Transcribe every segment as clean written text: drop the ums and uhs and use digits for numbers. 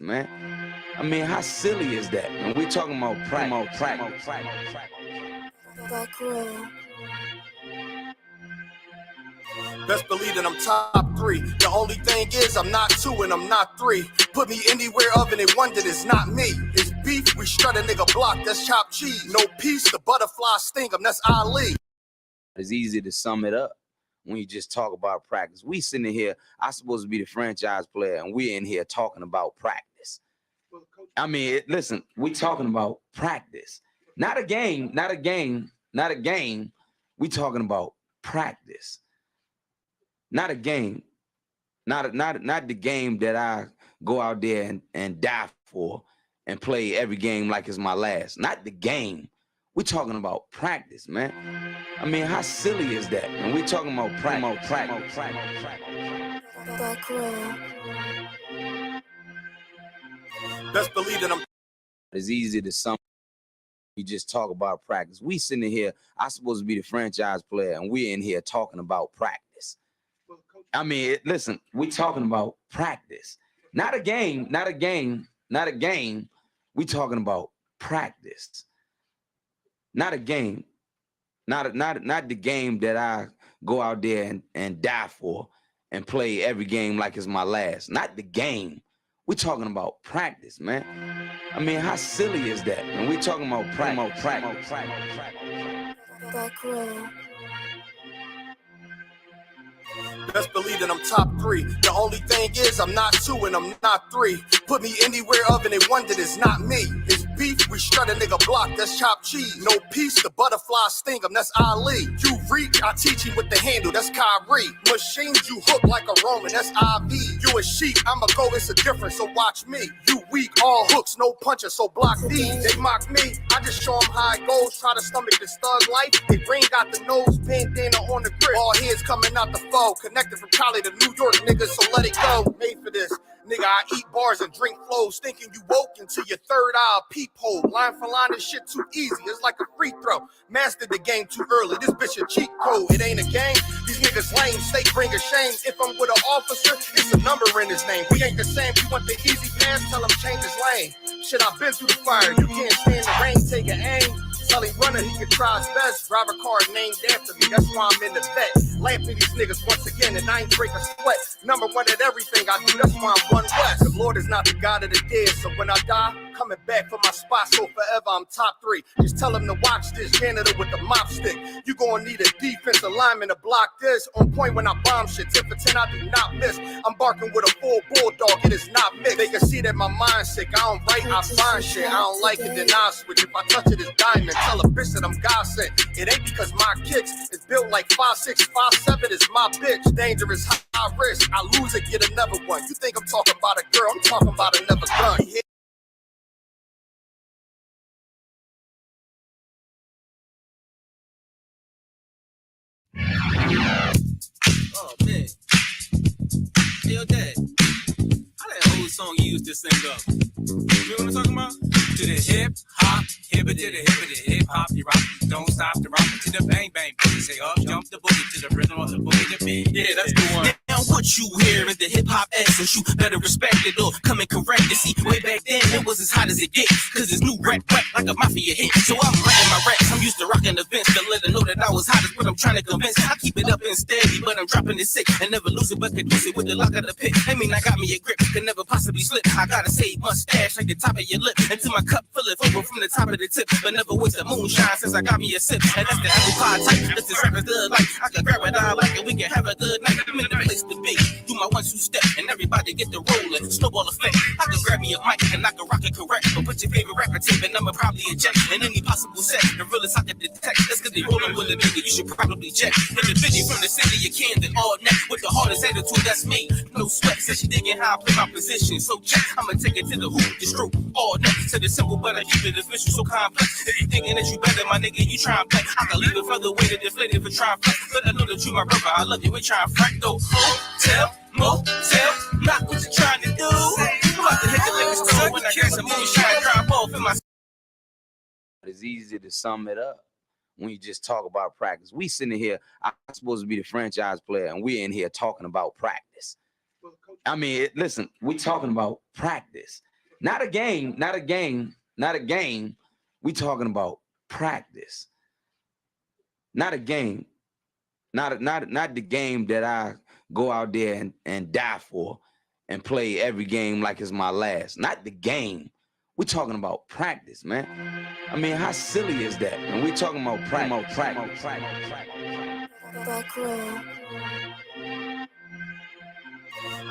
man. I mean, how silly is that? And we're talking about practice. Best believe that I'm top 3. The only thing is I'm not 2 and I'm not 3. Put me anywhere other than one that is not me. It's beef, we strut a nigga block, that's chopped cheese. No peace, the butterfly sting him, that's Ali. It's easy to sum it up when you just talk about practice. We sitting here, I'm supposed to be the franchise player, and we're in here talking about practice. I mean, listen, we're talking about practice. Not a game. We talking about practice. Not a game. Not the game that I go out there and die for and play every game like it's my last. Not the game. We're talking about practice, man. I mean, how silly is that? And we're talking about practice. Best believe that I'm. It's easy to sum. You just talk about practice. We sitting here, I'm supposed to be the franchise player, and we're in here talking about practice. I mean, listen, we're talking about practice. Not a game. We're talking about practice. Not a game. Not the game that I go out there and die for and play every game like it's my last. Not the game. We're talking about practice, man. I mean, how silly is that? And we're talking about practice. Best believe that I'm top 3. The only thing is I'm not 2 and I'm not 3. Put me anywhere other than one that is not me. It's beef, we strut a nigga block, that's chopped cheese. No peace, the butterfly sting him, that's Ali. You reach, I teach you with the handle, that's Kyrie. Machines you hook like a Roman, that's IV. You a sheep, I'ma go, it's a difference, so watch me. You weak, all hooks, no punches, so block these. They mock me, I just show them how it goes. Try to stomach this thug life. They brain got the nose, bandana on the grip. All heads coming out the foe. Connected from Cali to New York, niggas, so let it go. Made for this. Nigga, I eat bars and drink flows, thinking you woke into your third eye peephole. Line for line, this shit too easy. It's like a free throw. Mastered the game too early. This bitch a cheat code. It ain't a game. These niggas lame. State bring a shame. If I'm with an officer, it's a number in his name. We ain't the same. You want the easy pass? Tell him change his lane. Shit, I've been through the fire. You can't stand the rain. Take an aim. Tell him runner, he can try his best. Drive a car named after me. That's why I'm in the vet. Laughing these niggas once again, and I ain't break a sweat. Number one at everything I do, that's why I'm one west. The Lord is not the God of the dead, so when I die, coming back for my spot, so forever I'm top 3. Just tell him to watch this janitor with the mop stick. You gonna need a defensive lineman to block this. On point when I bomb shit, 10 for 10, I do not miss. I'm barking with a full bulldog, it is not mixed. They can see that my mind's sick, I don't write, I find shit. I don't like it, then I switch. If I touch it, it's diamond. Tell a bitch that I'm God sent. It ain't because my kicks is built like 5'6", 5'7" is my bitch. Dangerous, high risk. I lose it, get another one. You think I'm talking about a girl? I'm talking about another gun. Oh man, yo, Dad, how that old song you used to sing up? You know what I'm talking about? To the hip hop, hip it to the hip it to hip hop, you rock, don't stop the rock to the bang bang. Say up, jump the boogie to the rhythm of the boogie to beat. Yeah, that's the one. Now what you hear is the hip hop essence. You better respect it or come and correct it. See, way back then it was as hot as it gets, cause it's new rap like a mafia hit. So I'm writing my raps. I'm used to rocking events to let them know that I was hot is what I'm trying to convince. I keep it up and steady, but I'm dropping it sick and never lose it, but produce it with the lock of the pit. I mean, I got me a grip, can never possibly slip. I gotta save mustache like the top of your lip until my cup fill it over from the top of the tip, but never waste the moonshine since I got me a sip. And that's the apple pie type. This is rapper's good life. I can grab it all like it. We can have a good night. I'm in the place to be. Do my 1-2 step and everybody get the rolling. Snowball effect. I can grab me a mic and I can rock it correct. But put your favorite rapper tape and I'ma probably eject in any possible set. The realest I can detect. That's cause they rolling with a nigga. You should probably check. In the video from the city of Camden, all neck with the hardest attitude. That's me. No sweat. Said she digging how I play my position. So check. I'ma take it to the hoop. The stroke all neck. Said it's simple, but I keep it official. So complex. If you thinking that you better, my nigga, you try and play. I can leave it further way to deflate it for trying to flex. But I know that you my brother. I love you. We trying to frack though. Hotel, motel, not what you trying to do. I'm about to hit the liquor store when I got some moonshine drop off in my. It's easy to sum it up when you just talk about practice. We sitting here, I'm supposed to be the franchise player, and we're in here talking about practice. I mean, listen, we talking about practice, not a game, not a game, not a game. We talking about practice, not a game, not the game that I go out there and die for and play every game like it's my last. Not the game. We talking about practice, man. I mean, how silly is that? And we talking about practice. Back row.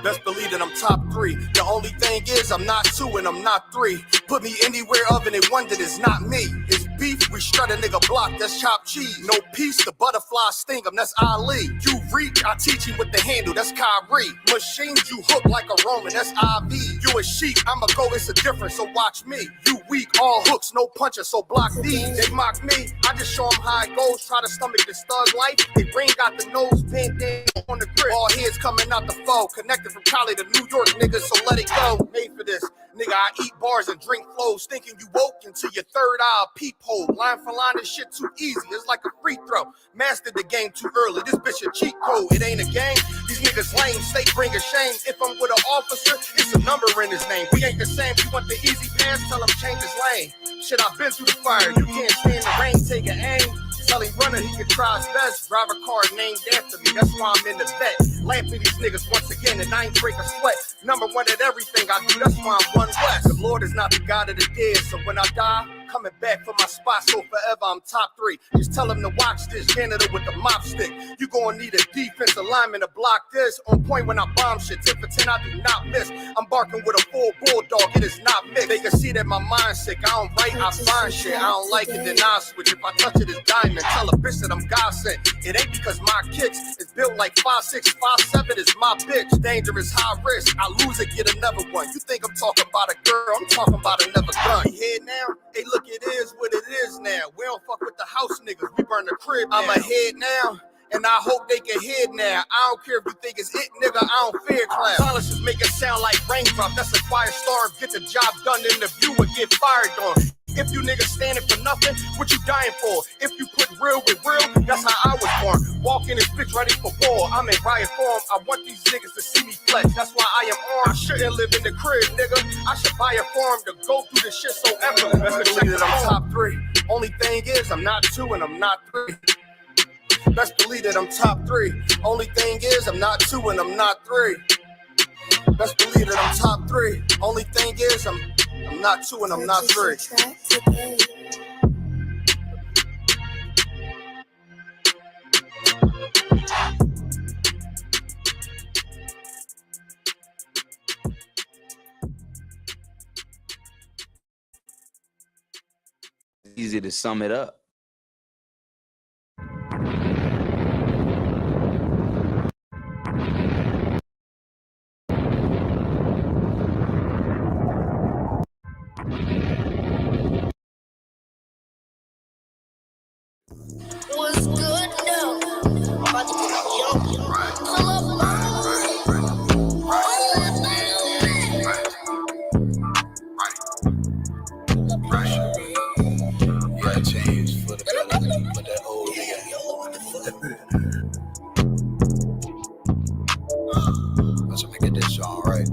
Best believe that I'm top 3. The only thing is I'm not 2 and I'm not 3. Put me anywhere other than one that is not me. It's beef, we strut a nigga block, that's chopped cheese. No peace, the butterfly sting him, that's Ali. You reach, I teach you with the handle, that's Kyrie. Machines, you hook like a Roman, that's IV. You a sheep, I'ma go, it's a difference, so watch me. You weak, all hooks, no punches, so block these. They mock me, I just show them how it goes. Try to stomach this thug life. They bring out the nose, bend down on the grip. All heads coming out the foe, connected from Cali to New York, nigga, so let it go. Made for this, nigga, I eat bars and drink flows, thinking you woke into your third eye peephole. Line for line, this shit too easy, it's like a free throw. Mastered the game too early, this bitch a cheat code. It ain't a game, these niggas lame, state bring a shame. If I'm with an officer, it's a number in his name. We ain't the same, you want the easy pass, tell him change his lane. Shit, I've been through the fire, you can't stand the rain, take an aim. Tell him running, he can try his best. Drive a car named after me, that's why I'm in the vet. Lamping these niggas once again, and I ain't break a sweat. Number 1 at everything I do, that's why I'm one west. The Lord is not the God of the dead, so when I die, coming back for my spot, so forever I'm top 3. Just tell him to watch this, janitor with the mop stick. You gonna need a defensive lineman to block this. On point when I bomb shit, 10 for 10, I do not miss. I'm barking with a full bulldog, it is not mixed. They can see that my mind's sick, I don't write, I find shit. I don't like it, then I switch. If I touch it, it's diamond. Tell a bitch that I'm God sent. It ain't because my kicks is built like 5'6", 5'7", is my bitch. Dangerous, high risk, I lose it, get another one. You think I'm talking about a girl, I'm talking about another gun. You hear now? Hey, look, it is what it is now. We don't fuck with the house niggas, we burn the crib now. I'm ahead now, and I hope they can hear now. I don't care if you think it's it, nigga, I don't fear clown. Silences make it sound like raindrop, that's a fire storm. Get the job done in the view and get fired on. If you niggas standing for nothing, what you dying for? If you put real with real, that's how I was born. Walking this bitch ready for war, I'm in riot form. I want these niggas to see me flex, that's why I am armed. I shouldn't live in the crib, nigga. I should buy a farm to go through this shit so effortless. Best believe that I'm top 3. Only thing is, I'm not 2 and I'm not 3. Best believe that I'm top 3. Only thing is, I'm not 2 and I'm not 3. Best believe that I'm top 3. Only thing is, I'm not 2 and I'm not 3. Easy to sum it up. What's good now? I'm about to get young. Pull up Yeah, change for the better, but that old nigga. Let's make it this song, right?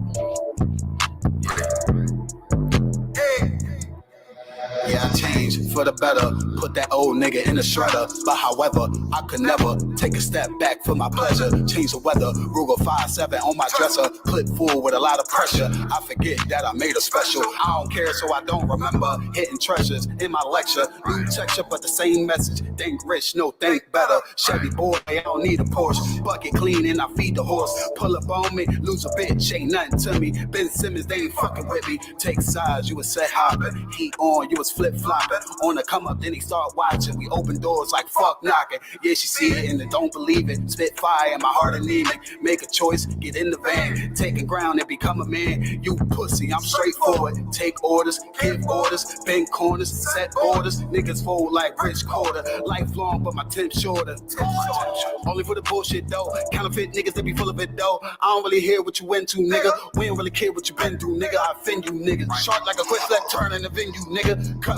Yeah, I changed for the better, put that old nigga in the shredder. But however, I could never take a step back for my pleasure. Change the weather, Ruger 5'7" on my dresser. Clip full with a lot of pressure. I forget that I made a special. I don't care, so I don't remember. Hitting treasures in my lecture. New texture, but the same message. Think rich, no think better. Chevy boy, I don't need a Porsche. Bucket clean and I feed the horse. Pull up on me, lose a bitch, ain't nothing to me. Ben Simmons, they ain't fucking with me. Take sides, you was set hopping. Heat on, you was flip-flopping. On the come up, then he start watching. We open doors like fuck knocking. Yeah, she see it and don't believe it. Spit fire in my heart anemic. Make a choice, get in the van. Take a ground and become a man. You pussy, I'm straightforward. Take orders, give orders. Bend corners, set orders. Niggas fold like rich quarter. Lifelong, but my temp shorter. Only for the bullshit though. Counterfeit niggas that be full of it though. I don't really hear what you into, nigga. We don't really care what you been through, nigga. I offend you, nigga. Short like a quick flat turn in the venue, nigga. Cut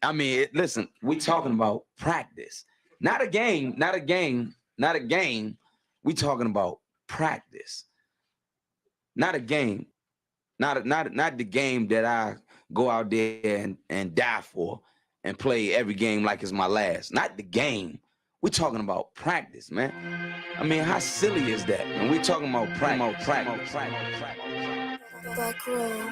I mean, listen, we talking about practice, not a game, not a game, not a game. We talking about practice, not a game, not the game that I go out there and die for and play every game like it's my last. Not the game. We're talking about practice, man. I mean, how silly is that? And we're talking about practice. Black Roll.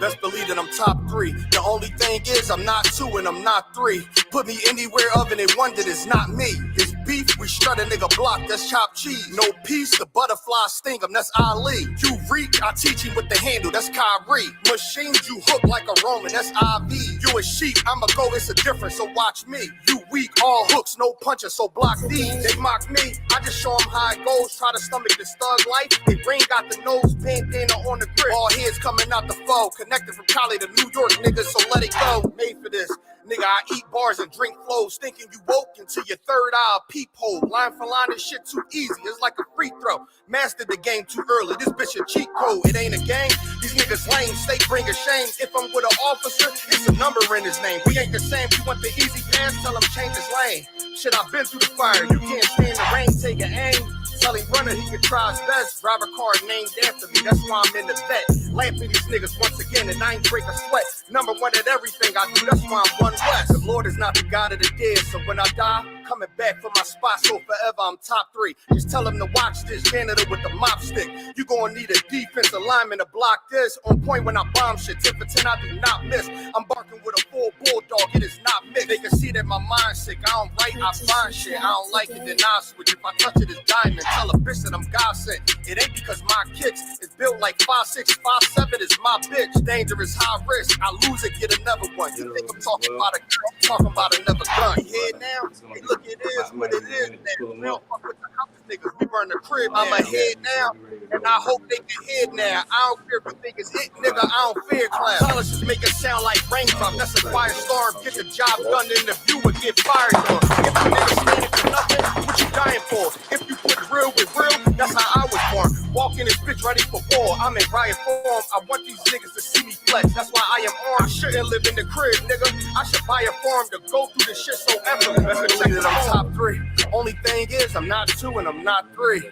Best believe that I'm top 3. The only thing is I'm not 2 and I'm not 3. Put me anywhere of and they wonder it's not me. It's beef, we strut a nigga block, that's chopped cheese. No peace, the butterfly sting him, that's Ali. You reach, I teach him with the handle, that's Kyrie. Machines you hook like a Roman, that's IV. You a sheep, I'ma go, it's a difference, so watch me. You weak, all hooks, no punches, so block these. They mock me, I just show them how it goes. Try to stomach this thug life. They brain got the nose, bandana on the grip. All heads coming out the foe. Connected from Cali to New York, niggas, so let it go. Made for this. Nigga, I eat bars and drink flows, thinking you woke into your third eye peephole. Line for line, this shit too easy, it's like a free throw. Mastered the game too early, this bitch a cheat code. It ain't a game, these niggas lame, state bring a shame. If I'm with an officer, it's a number in his name. We ain't the same, you want the easy pass, tell him change his lane. Shit, I've been through the fire, you can't stand the rain, take an aim. Tell him runner, he can try his best. Drive a car named after me, that's why I'm in the vet. Lamping these niggas once again, and I ain't break a sweat. Number 1 at everything I do, that's why I'm one west. The Lord is not the God of the dead, so when I die, coming back for my spot, so forever I'm top 3. Just tell him to watch this janitor with the mop stick. You gonna need a defensive lineman to block this. On point when I bomb shit, 10 for 10 I do not miss. I'm barking with a full bulldog, it is not mixed. They can see that my mind's sick, I don't write, I find shit. I don't like it, then I switch. If I touch it, it's diamond. Tell a bitch that I'm God sent. It ain't because my kicks is built like 5'6", 5'7" is my bitch. Dangerous, high risk. I lose it, get another one. You think I'm talking about a girl? I'm talking about another gun. Head now? Hey, look, it is what it is now. We don't fuck with the house niggas. We burn the crib. I'm a head now, and I hope they can head now. I don't care if you think it's hit, nigga. I don't fear clown. Polishes make it sound like raindrop. That's a firestorm. Get the job done in the view and get fired on. If you niggas standing for nothing, what you dying for? If you put real with real, that's how I was born. Walking this bitch ready for war. I'm in riot form. I want these niggas to see me flex. That's why I am armed. I shouldn't live in the crib, nigga. I should buy a farm to go through this shit so effortless. Best believe that I'm top 3. Only thing is I'm not 2 and I'm not 3.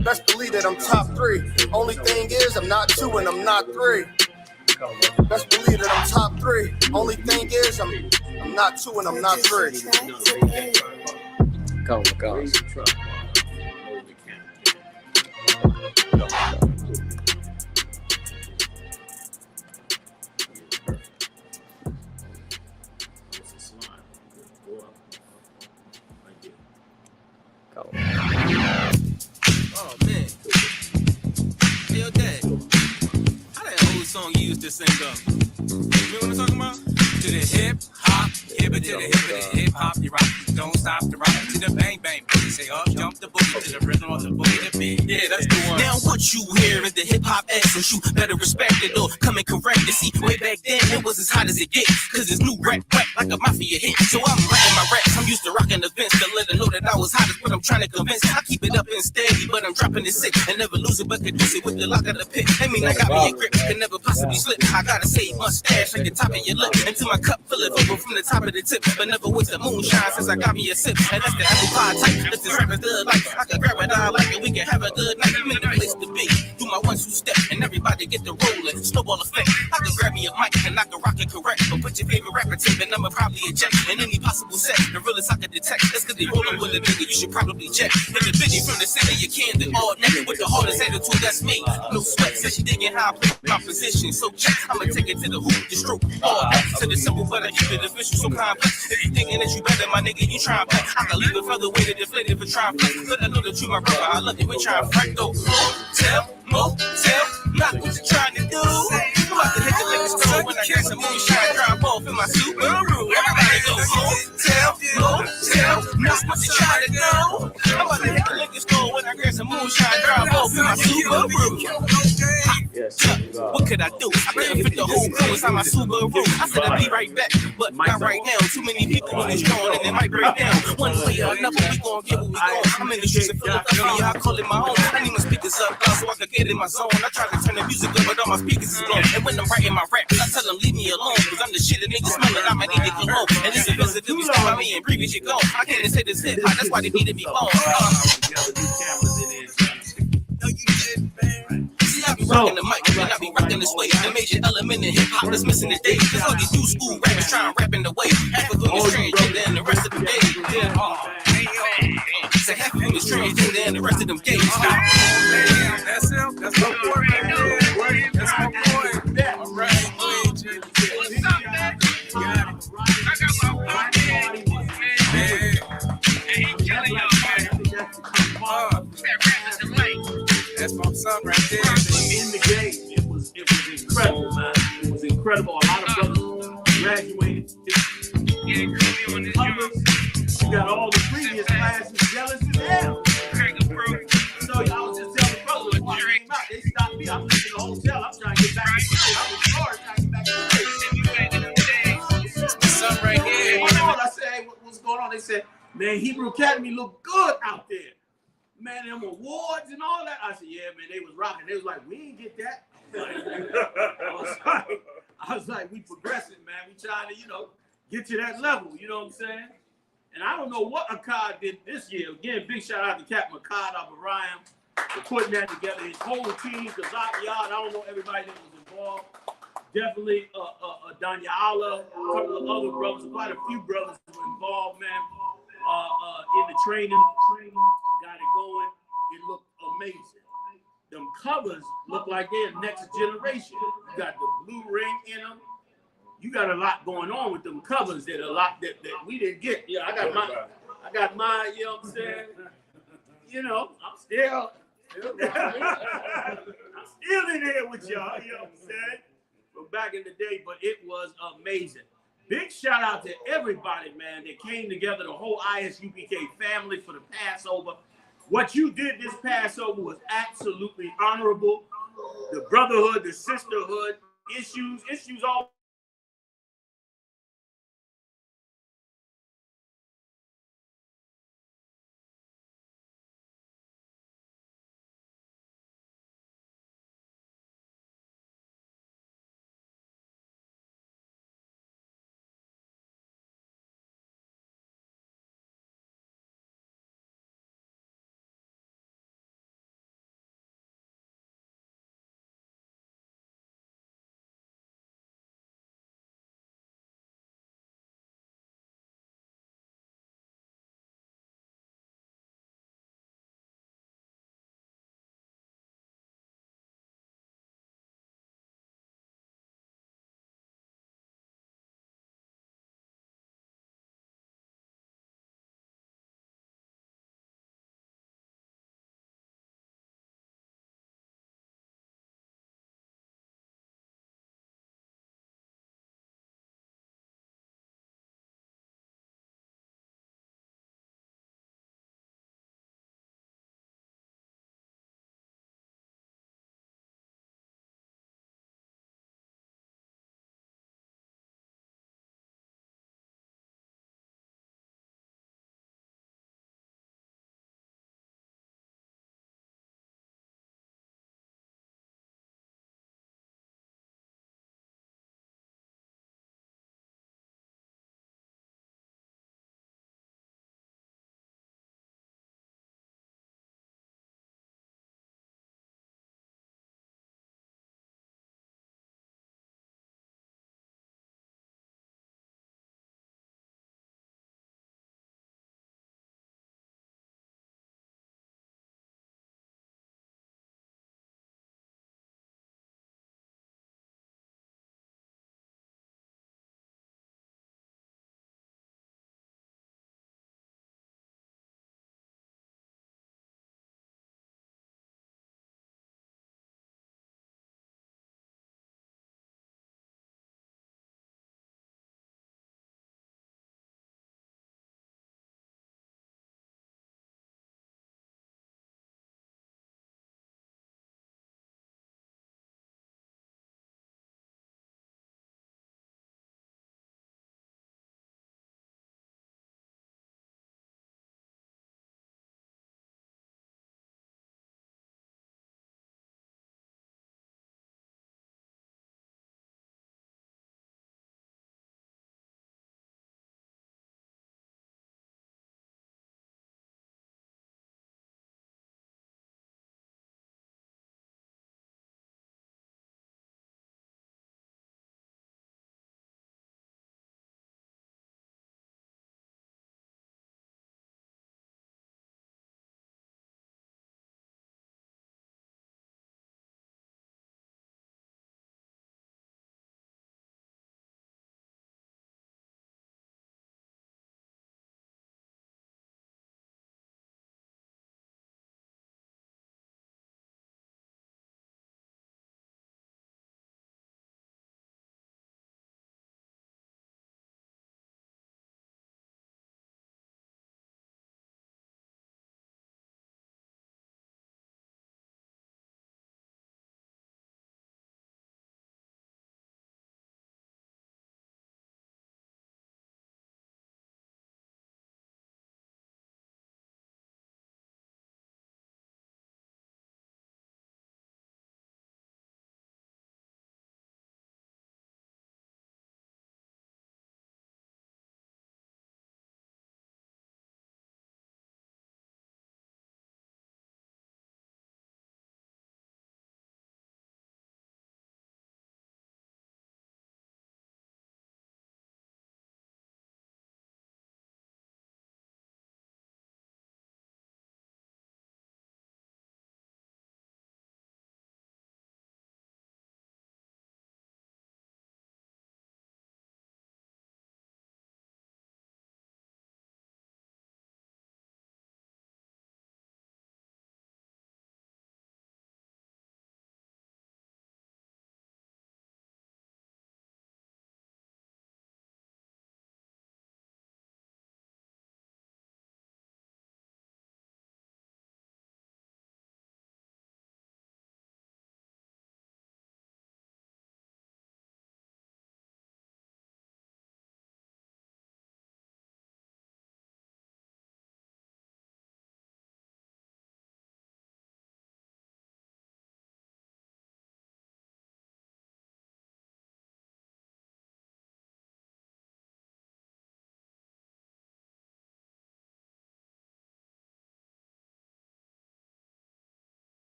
Best believe that I'm top 3. Only thing is I'm not 2 and I'm not 3. Best believe that I'm top 3. Only thing is I'm not 2 and I'm not 3. Come on. Oh man. Hey, yo, Dad. How that old song you used to sing up? You know what I'm talking about? To the hip hop, hip it to the hip it, hip hop, you rock, don't stop the rock to the bang bang. Say up, jump the boogie to the rhythm of the boogie to beat. Yeah, that's the one. Now what you hear is the hip hop essence. You better respect it or come and correct it. See, way back then it was as hot as it gets. Cause it's new rap like a mafia hit. So I'm writing my raps. I'm used to rocking the fence to let them know that I was hot as what I'm trying to convince. I keep it up and steady, but I'm dropping it sick. And never lose it, but conduce it with the lock of the pit. I mean, I got me a grip, can never possibly slip. I gotta save mustache like the top of your lip. Until my cup fill it over from the top of the tip. But never waste the moonshine since I got me a sip. And that's the apple pie type. This is rapping good life. I can grab it all like it. We can have a good night. I'm in the place to be. Do my 1-2 step and everybody get the rolling. Snowball effect. I can grab me a mic and I can rock it correct. But put your favorite rapper tape and I'ma probably eject. In any possible set, the realest I can detect. That's cause they rolling with a nigga, you should probably check. Hit the bitty from the center, you can do all naked with the hardest attitude, that's me. No sweat, said she digging how I play my position. So check, I'ma take it to the hoop, the stroke, all back to the simple, but I keep it official, so complex. If you thinking that you better, my nigga, you try and play. I can leave it further way to deflate it for trying to play. But I know that you my brother, I love you, we try to fight though. Motel, not what you trying to do. I'm about to hit the liquor store when I got some moonshine, drive off in my Subaru. Everybody go motel, not what you trying to do. I'm about to hit the liquor store when I grab some moonshine, drive off in my Subaru. What could I do? I couldn't fit the whole Go inside my Subaru. I said I'll be right back, but not right now. Too many people in this joint and it might break down. One way or another, we gon' get what we gon'. I'm in the streets of Philadelphia, I call it my own. I need my speakers up so I can get in my zone. I try to turn the music up, but all my speakers is blown. And when I'm writing my rap, I tell them leave me alone, cause I'm the shit that niggas smell it. I might need to go home. And this is visitor, you step by me and breathe as you go. I can't say this hip hop, that's why they need to be born. I be rocking the mic, and I be rocking this way. The major element in hip hop that's missing today. Cause all these new school rappers trying to rap in the way. Half of them is transgender and the rest of them gay. So half of them is transgender and the rest of them gay. That's him. That's my boy right there. That's my boy. All right. What's up, man? Got it. I got my boy, man. Hey, he killing y'all, man. That's my son right there. In the game, it was incredible, man. It was incredible. A lot of brothers graduated. You got all the previous classes jealous as hell. So I was just telling the brothers, when I came out, they stopped me. I'm in the hotel. I'm trying to get back to the place. I was hard trying to get back to the place. My son right here. I said, hey, what's going on? They said, man, Hebrew Academy looked good out there. Man, them awards and all that. I said, yeah, man, they was rocking. They was like, we ain't get that. I was like, we progressing, man. We trying to, get to that level. You know what I'm saying? And I don't know what Akkad did this year. Again, big shout out to Captain Akkad Abraham for putting that together. His whole team, Kazak Yard. I don't know everybody that was involved. Definitely Danya Allah, a couple of other brothers, quite a few brothers were involved, man, in the training. Got it going. It looked amazing. Them covers look like they're next generation. You got the blue ring in them. You got a lot going on with them covers that that we didn't get. Yeah, I got mine, you know what I'm saying? I'm still in here with y'all, you know what I'm saying? From back in the day, but it was amazing. Big shout out to everybody, man, that came together, the whole ISUPK family for the Passover. What you did this Passover was absolutely honorable. The brotherhood, the sisterhood, issues all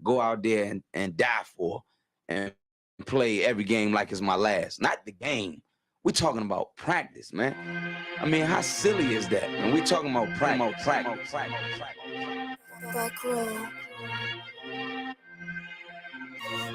go out there and die for and play every game like it's my last. Not the game. We're talking about practice, man. I mean, how silly is that? And we're talking about practice. Back row.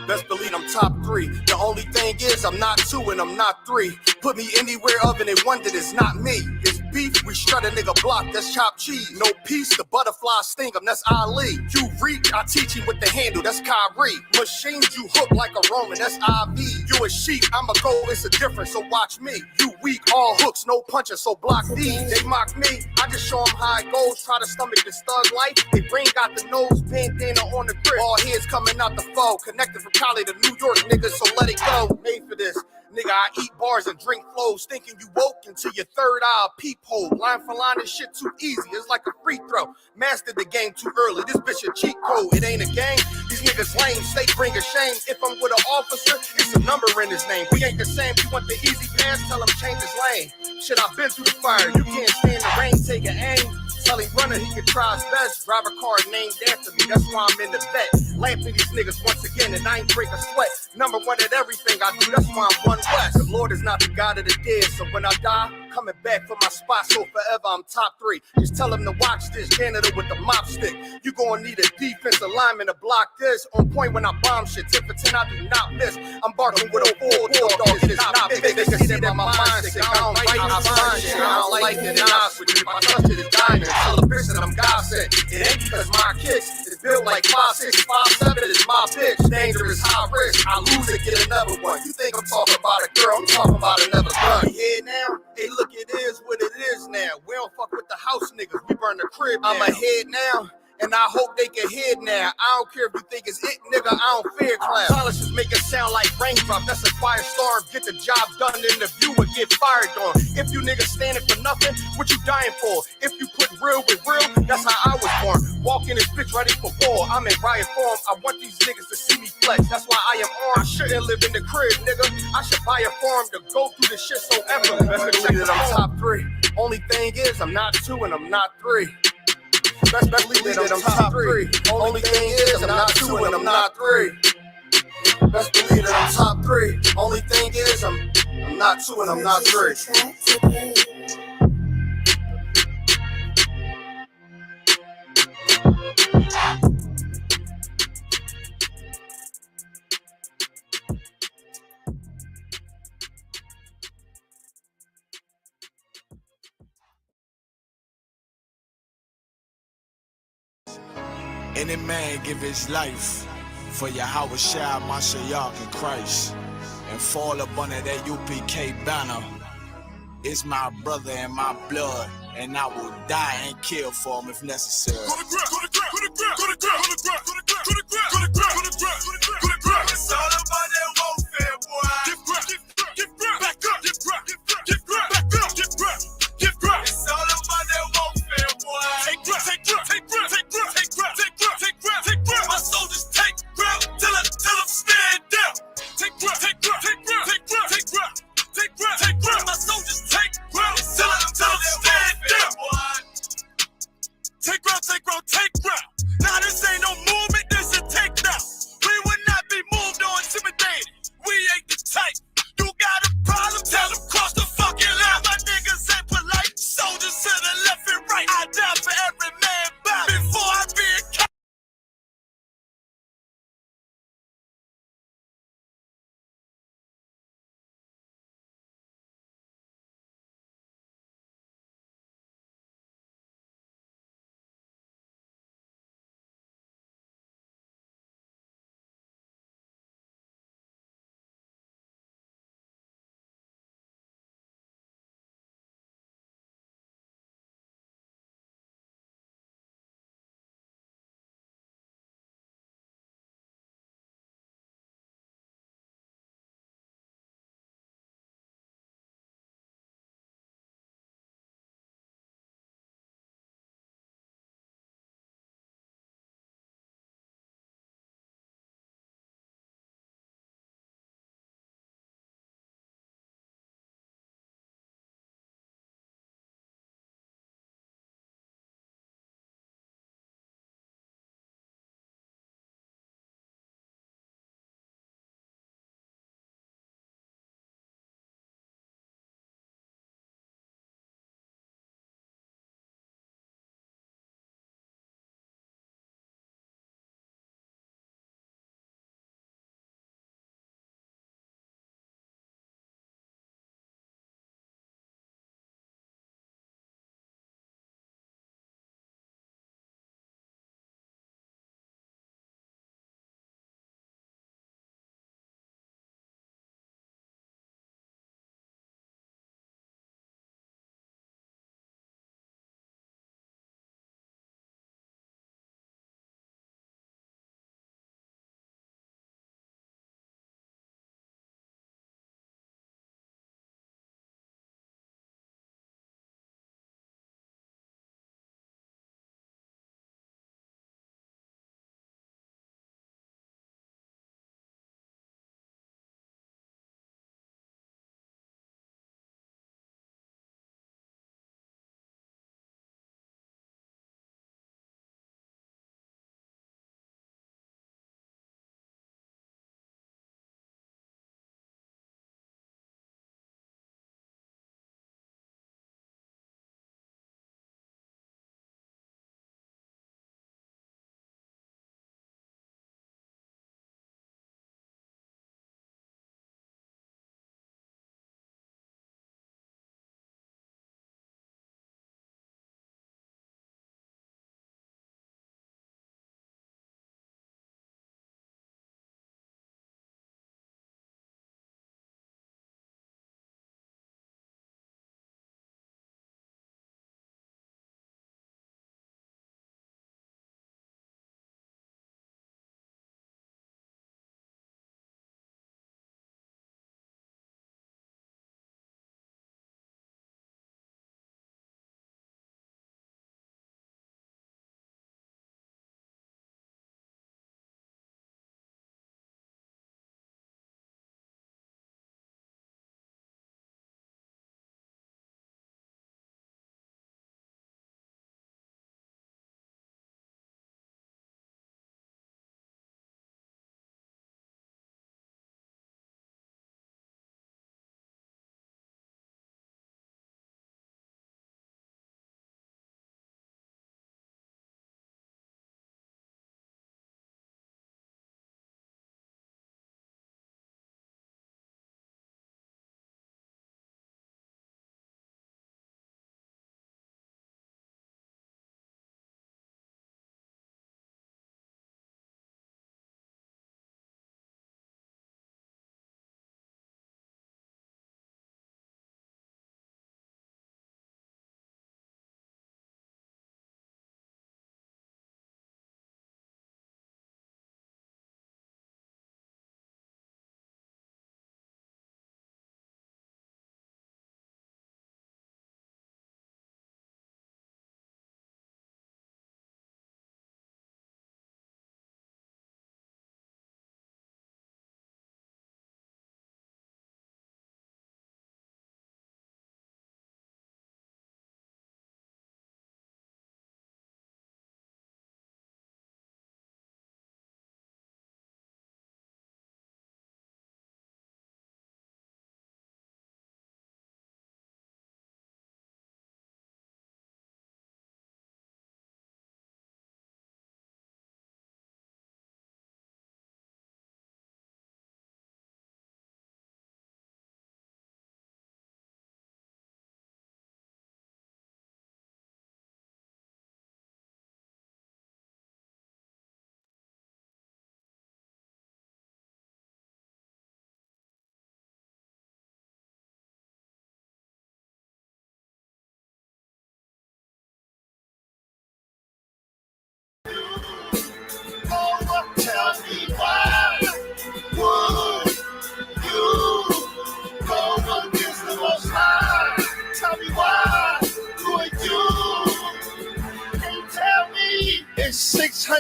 Best believe I'm top 3. The only thing is I'm not 2 and I'm not 3. Put me anywhere other than one that is not me. It's beef, we strut a nigga block, that's chopped cheese. No peace, the butterfly sting him, that's Ali. You reach, I teach him with the handle, that's Kyrie. Machines you hook like a Roman, that's IV. You a sheep, I'm a goal, it's a difference, so watch me. You weak, all hooks, no punches, so block these. They mock me, I just show them how it goes. Try to stomach this thug life. They bring out the nose, bandana on the grip. All heads coming out the foe, connected from Cali to New York, nigga, so let it go. Made for this. Nigga, I eat bars and drink flows, thinking you woke into your third eye peephole. Line for line, this shit too easy, it's like a free throw. Mastered the game too early, this bitch a cheat code. It ain't a game, these niggas lame, state bring a shame. If I'm with an officer, it's a number in his name. We ain't the same, you want the easy pass, tell him change his lane. Shit, I've been through the fire, you can't stand the rain, take an aim. Tell him running, he can try his best. Drive a car named after me, that's why I'm in the vet. Laughing these niggas once again, and I ain't break a sweat. Number one at everything I do, that's why I'm one west. The Lord is not the God of the dead, so when I die, coming back for my spot, so forever I'm top 3. Just tell him to watch this, janitor with the mop stick. You gonna need a defensive lineman to block this. On point when I bomb shit, 10 for 10, I do not miss. I'm barking with a bulldog, it is not big. They can see that my mind's sick, I don't like it, I find shit. I don't like it, and honest with you, if I touch it, it's diamond. Tell a bitch that I'm God sent. It ain't because my kicks is built like 5'6", 5'7", it's my bitch. Dangerous, high risk, I lose it, get another one. You think I'm talking about a girl, I'm talking about another gun. We here now? Hey, look, it is what it is now. We don't fuck with the house niggas, we burn the crib now. I'm ahead now, and I hope they can hear now. I don't care if you think it's it, nigga, I don't fear clowns. Polishes make it sound like raindrop, that's a quiet storm. Get the job done in the view and get fired on. If you niggas standing for nothing, what you dying for? If you put real with real, that's how I was born. Walking this bitch ready for war, I'm in riot form. I want these niggas to see me flex, that's why I am armed. I shouldn't live in the crib, nigga. I should buy a farm to go through this shit so ever. Best believe that I'm top 3. Only thing is I'm not 2 and I'm not 3. Best believe that I'm top 3. Only thing is I'm not 2 and I'm not 3. Best believe that I'm top 3. Only thing is I'm not 2 and I'm not 3. Any man give his life for Yahweh Mashiach in Christ and fall up under that U.P.K banner. It's my brother and my blood, and I will die and kill for him if necessary. It's all about that warfare, boy. Back up. It's all about that warfare, boy. Take breath. My soldiers take breath till I'm stand down. Take breath. My soldiers take breath till I'm stand down. Take breath. Now this ain't no movement, this a takedown. We would not be moved or intimidated. We ain't the type. You got a problem, tell them cross the fucking line. My niggas ain't polite. Soldiers to the left and right. I die for every man by before I be a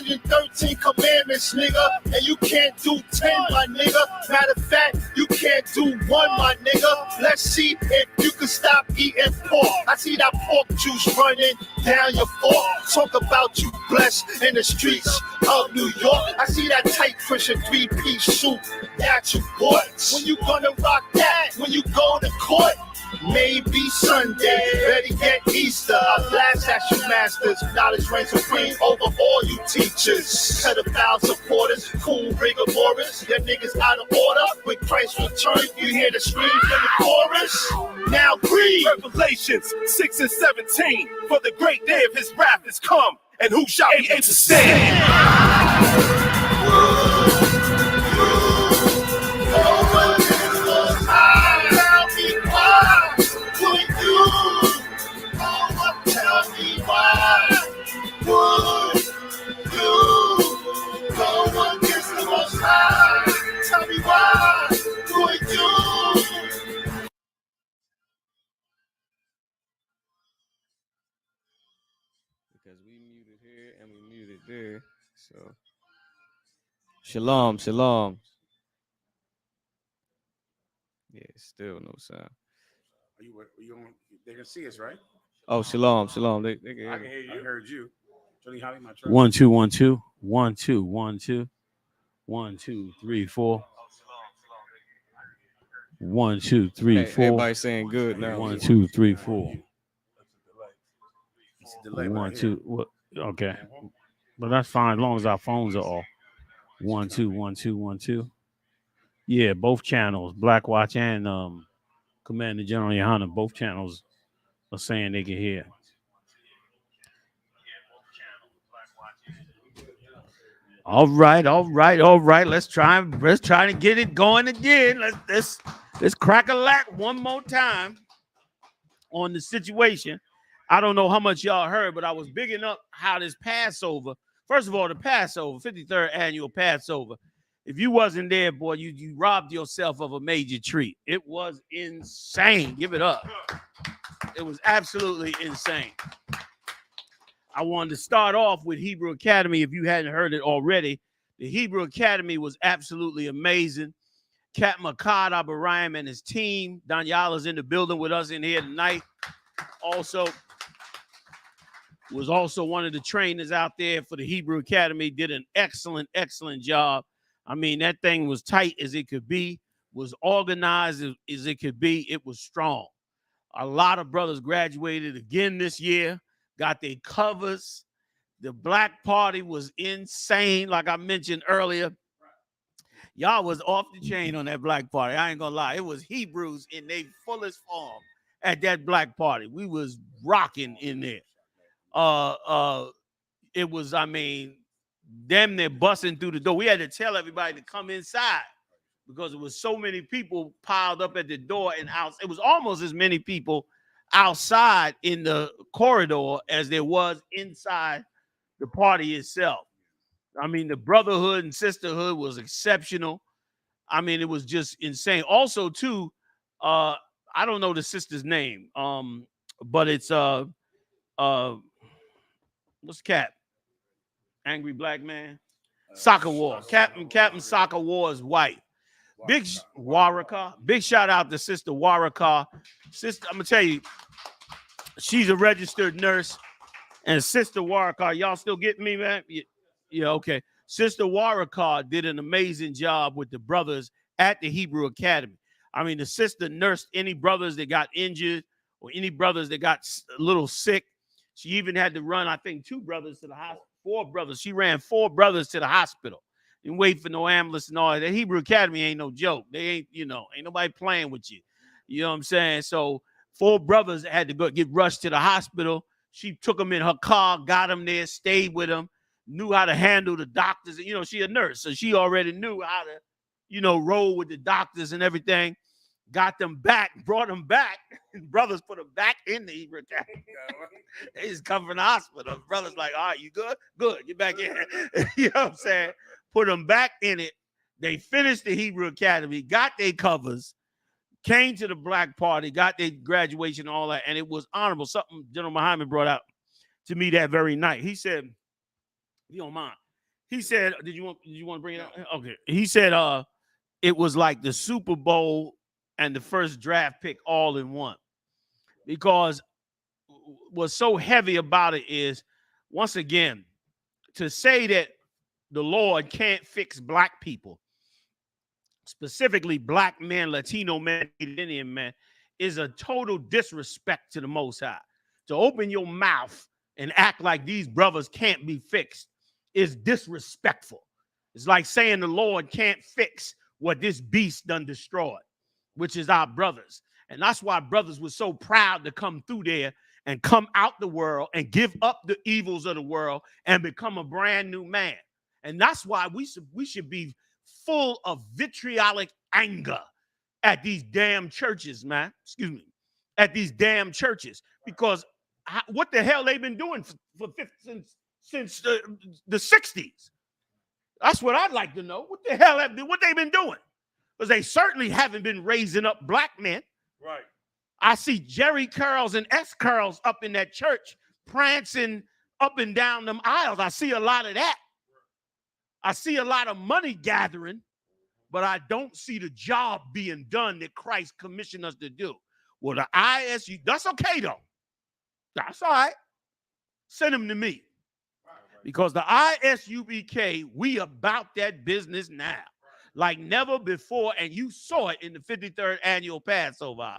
613 commandments, nigga, and you can't do 10, my nigga. Matter of fact, you can't do 1, my nigga. Let's see if you can stop eating pork. I see that pork juice running down your fork. Talk about you blessed in the streets of New York. I see that tight Christian 3-piece suit that you bought. When you gonna rock that? When you go to court? Maybe Sunday, better get Easter. I blast at you masters, knowledge reigns supreme over all you teachers. Pedophile supporters, cool rigor mortis. Your niggas out of order. When Christ returns, you hear the screams in the chorus. Now breathe. Revelations 6 and 17. For the great day of his wrath is come, and who shall be able to stand? Tell me why would you go against the Most High? Tell me why would you? Because we muted here and we muted there. So shalom, shalom. Yeah, still no sound. Are you on? They can see us, right? Oh, shalom, shalom. They can hear I can me. hear you. I heard you. Johnny, how my 1 2 1 2 1 2 1 2 1 2 3 4 1 2 3 4. Everybody's saying good now. 1 2 3 4. It's a delay. 1 2. What? Okay, but that's fine as long as our phones are off. 1 2 1 2 1 2. Yeah, both channels, BLACKWATCH and Commander GEN.YAHANNA, both channels are saying they can hear. All right. Let's try to get it going again. Let's crack a lack one more time on the situation. I don't know how much y'all heard, but I was bigging up how this Passover. First of all, the Passover, 53rd annual Passover. If you wasn't there, boy, you robbed yourself of a major treat. It was insane. Give it up. It was absolutely insane. I wanted to start off with Hebrew Academy. If you hadn't heard it already, the Hebrew Academy was absolutely amazing. Captain Makad Abarayim and his team. Daniela's in the building with us in here tonight. Was also one of the trainers out there for the Hebrew Academy. Did an excellent job. I mean, that thing was tight as it could be, was organized as it could be. It was strong. A lot of brothers graduated again this year, got their covers. The Black Party was insane, like I mentioned earlier. Y'all was off the chain on that Black Party. I ain't gonna lie. It was Hebrews in their fullest form at that Black Party. We was rocking in there. It was, I mean, damn near busting through the door. We had to tell everybody to come inside because there was so many people piled up at the door and out. It was almost as many people outside in the corridor as there was inside the party itself. I mean, the brotherhood and sisterhood was exceptional. I mean, it was just insane. Also, too, I don't know the sister's name, but it's what's Cap? Angry Black Man? Soccer War. Captain Soccer War's wife. Big Waraka. Big shout out to Sister Waraka. Sister, I'm gonna tell you, she's a registered nurse. And Sister Waraka, y'all still getting me, man? Yeah, okay. Sister Waraka did an amazing job with the brothers at the Hebrew Academy. I mean, the sister nursed any brothers that got injured or any brothers that got a little sick. She even had to run, I think, 2 brothers to the hospital. 4 brothers. She ran 4 brothers to the hospital. Didn't wait for no ambulance and all that. The Hebrew Academy ain't no joke. They ain't, ain't nobody playing with you. You know what I'm saying? So 4 brothers had to go get rushed to the hospital. She took them in her car, got them there, stayed with them, knew how to handle the doctors. She a nurse, so she already knew how to, roll with the doctors and everything. Got them back, brought them back. Brothers put them back in the Hebrew Academy. They just come from the hospital. Brothers like, all right, you good? Good, get back in. You know what I'm saying? Put them back in it. They finished the Hebrew Academy, got their covers, came to the Black Party, got their graduation and all that, and it was honorable. Something General Muhammad brought out to me that very night. He said, if you don't mind, He said, did you want to bring it up? Okay. He said it was like the Super Bowl and the first draft pick all in one. Because what's so heavy about it is, once again, to say that the Lord can't fix black people, specifically black men, Latino men, Indian men, is a total disrespect to the Most High. To open your mouth and act like these brothers can't be fixed is disrespectful. It's like saying the Lord can't fix what this beast done destroyed, which is our brothers. And that's why brothers were so proud to come through there and come out the world and give up the evils of the world and become a brand new man. And that's why we should be full of vitriolic anger at these damn churches, man. Excuse me. At these damn churches. Because what the hell they been doing since the 60s? That's what I'd like to know. What the hell what they been doing? Because they certainly haven't been raising up black men. Right. I see Jerry curls and S curls up in that church, prancing up and down them aisles. I see a lot of that. I see a lot of money gathering, but I don't see the job being done that Christ commissioned us to do. Well, the ISU, that's okay though. That's all right. Send them to me. Because the I.S.U.P.K, we about that business now. Like never before, and you saw it in the 53rd annual Passover.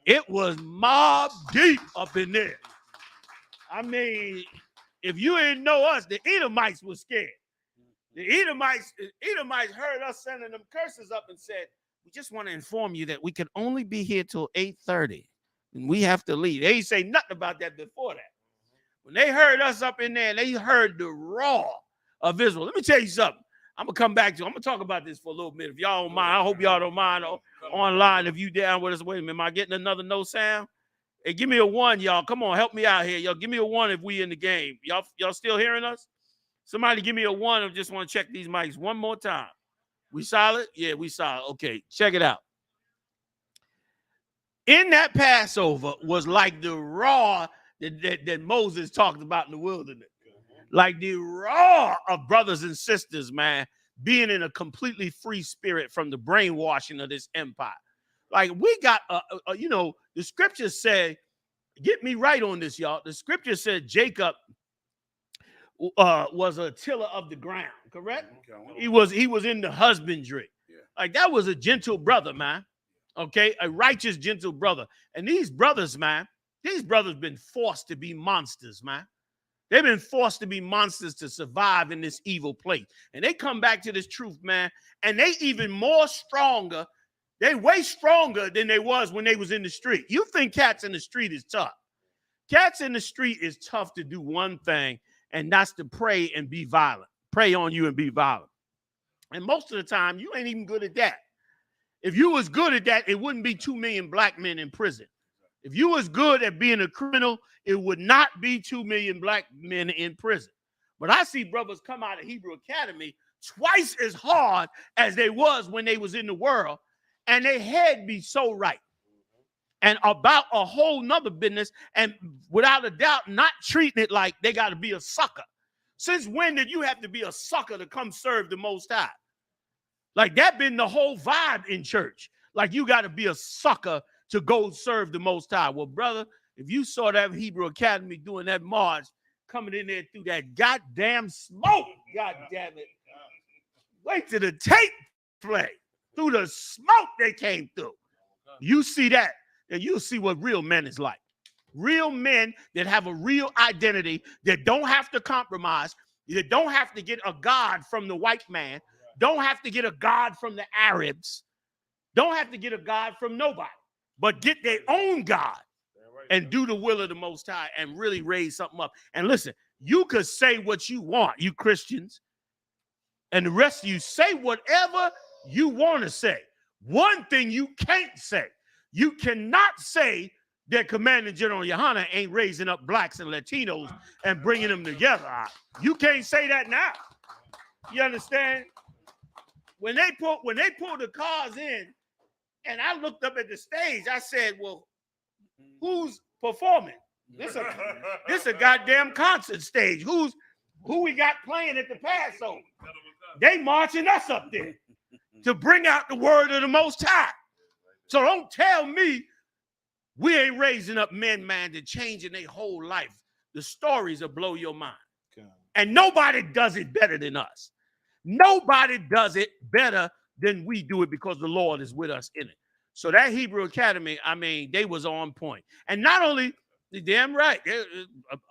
It was mob deep up in there. I mean, if you didn't know us, the Edomites were scared. The Edomites heard us sending them curses up and said, we just want to inform you that we can only be here till 8:30, and we have to leave. They didn't say nothing about that before that. When they heard us up in there, they heard the roar of Israel. Let me tell you something. I'm going to come back to it. I'm going to talk about this for a little bit. If y'all don't mind, I hope y'all don't mind online if you down with us. Wait a minute. Am I getting another no sound? Hey, give me a 1, y'all. Come on, help me out here. Y'all, give me a 1 if we in the game. Y'all still hearing us? Somebody give me a 1 if just want to check these mics one more time. We solid? Yeah, we solid. Okay, check it out. In that Passover was like the raw that Moses talked about in the wilderness. Like the raw of brothers and sisters, man, being in a completely free spirit from the brainwashing of this empire. Like we got, the scriptures say, get me right on this, y'all. The scripture said Jacob was a tiller of the ground, correct? He was in the husbandry. Like that was a gentle brother, man. Okay, a righteous, gentle brother. And these brothers, man, these brothers been forced to be monsters, man. They've been forced to be monsters to survive in this evil place. And they come back to this truth, man, and they even more stronger. They way stronger than they was when they was in the street. You think cats in the street is tough. Cats in the street is tough to do one thing, and that's to pray and be violent. Pray on you and be violent. And most of the time, you ain't even good at that. If you was good at that, it wouldn't be 2 million black men in prison. If you was good at being a criminal, it would not be 2 million black men in prison. But I see brothers come out of Hebrew Academy twice as hard as they was when they was in the world, and their head be so right. And about a whole nother business, and without a doubt, not treating it like they got to be a sucker. Since when did you have to be a sucker to come serve the Most High? Like that been the whole vibe in church. Like you got to be a sucker to go serve the Most High. Well, brother, if you saw that Hebrew Academy doing that march, coming in there through that goddamn smoke, goddamn it. Wait till the tape play. Through the smoke they came through. You see that, and you'll see what real men is like. Real men that have a real identity, that don't have to compromise, that don't have to get a God from the white man, don't have to get a God from the Arabs, don't have to get a God from nobody, but get their own God and do the will of the Most High and really raise something up. And listen, you could say what you want, you Christians, and the rest of you say whatever you want to say. One thing you can't say, you cannot say that Commander General Yohanna ain't raising up blacks and Latinos and bringing them together. You can't say that now. You understand? When they pulled the cars in, and I looked up at the stage, I said, well, who's performing? This a goddamn concert stage. Who's who we got playing at the Passover. They marching us up there to bring out the word of the Most High. So don't tell me we ain't raising up men, man, to changing their whole life. The stories will blow your mind. And nobody does it better than us. Nobody does it better than we do it because the Lord is with us in it. So that Hebrew Academy, I mean, they was on point. And not only, damn right,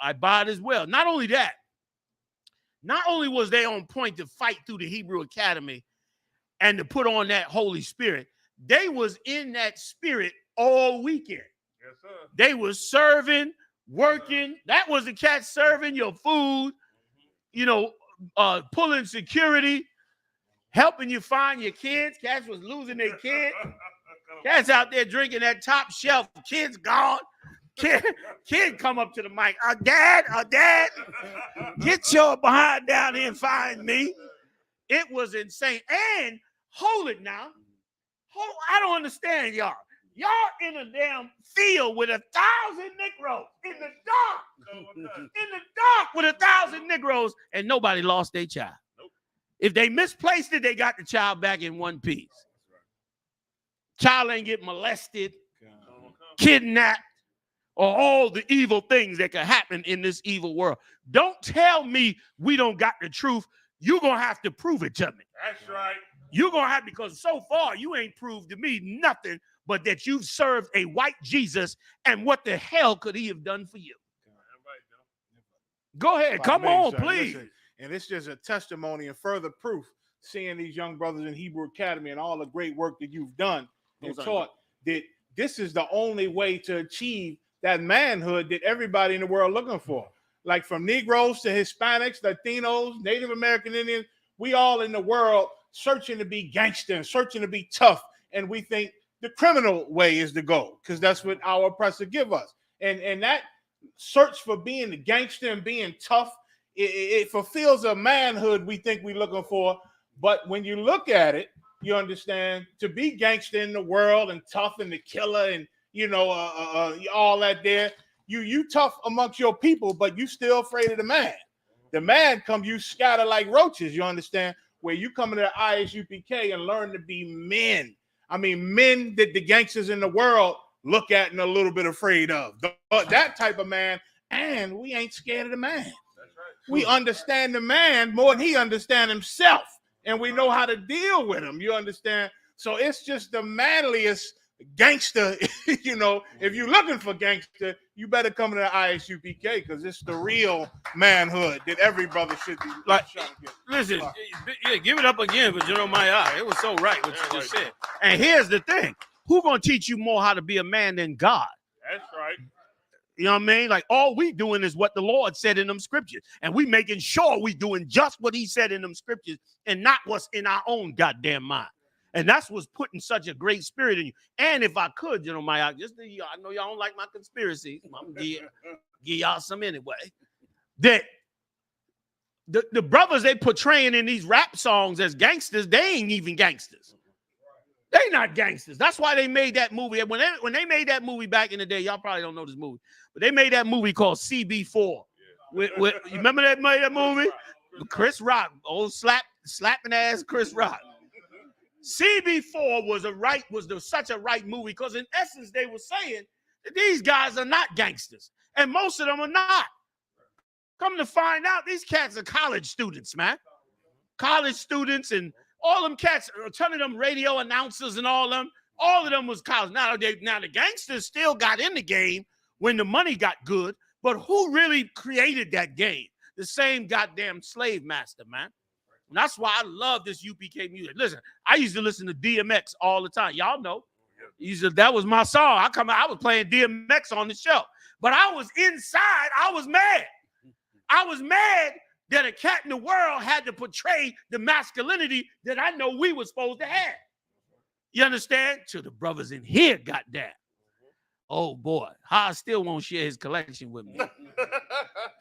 I buy it as well. Not only that, not only was they on point to fight through the Hebrew Academy and to put on that Holy Spirit, they was in that spirit all weekend. Yes, sir. They was serving, working. That was the cat serving your food, you know, pulling security, helping you find your kids. Cats was losing their kids. Cats out there drinking that top shelf. Kids gone. Kid come up to the mic. Dad, get your behind down here and find me. It was insane. And hold it now. I don't understand y'all. Y'all in a damn field with 1,000 Negroes in the dark. In the dark with 1,000 Negroes, and nobody lost their child. Nope. If they misplaced it, they got the child back in one piece. Child ain't get molested, kidnapped, or all the evil things that could happen in this evil world. Don't tell me we don't got the truth. You're going to have to prove it to me. That's right. You're going to have, because so far you ain't proved to me nothing but that you've served a white Jesus, and what the hell could he have done for you? Go ahead. Come on, please. Listen, and it's just a testimony and further proof, seeing these young brothers in Hebrew Academy and all the great work that you've done and taught, that this is the only way to achieve that manhood that everybody in the world looking for. Like from Negroes to Hispanics, Latinos, Native American Indians, we all in the world searching to be gangster and searching to be tough. And we think the criminal way is the goal because that's what our oppressor give us. And that search for being the gangster and being tough, it fulfills a manhood we think we're looking for. But when you look at it, you understand, to be gangster in the world and tough and the killer and, you know, all that there, you tough amongst your people, but you still afraid of the man. The man come, you scatter like roaches, you understand, where you come into the ISUPK and learn to be men. I mean, men that the gangsters in the world look at and a little bit afraid of. That type of man, and we ain't scared of the man. That's right. We understand the man more than he understands himself, and we know how to deal with him, you understand? So it's just the manliest gangster, you know. If you're looking for gangster, you better come to the ISUPK because it's the real manhood that every brother should be like trying to get. Listen, yeah, give it up again for Jeremiah. It was so right what you just said. And here's the thing: who gonna teach you more how to be a man than God? That's right. You know what I mean? Like, all we doing is what the Lord said in them scriptures, and we making sure we doing just what He said in them scriptures, and not what's in our own goddamn mind. And that's what's putting such a great spirit in you. And if I could, you know, I know y'all don't like my conspiracies. I'm gonna give y'all some anyway. That the brothers they portraying in these rap songs as gangsters, they ain't even gangsters. They not gangsters. That's why they made that movie. When they made that movie back in the day, y'all probably don't know this movie, but they made that movie called CB4. You remember that movie? Chris Rock, old slapping ass Chris Rock. CB4 was such a right movie because in essence they were saying that these guys are not gangsters, and most of them are not. Come to find out, these cats are college students, man. College students, and all them cats, a ton of them radio announcers and all of them was college. Now the gangsters still got in the game when the money got good, but who really created that game? The same goddamn slave master, man. And that's why I love this UPK music. Listen, I used to listen to DMX all the time. Y'all know. That was my song. I was playing DMX on the show. But I was inside. I was mad. I was mad that a cat in the world had to portray the masculinity that I know we were supposed to have. You understand? To the brothers in here, goddamn. Oh, boy. I still won't share his collection with me.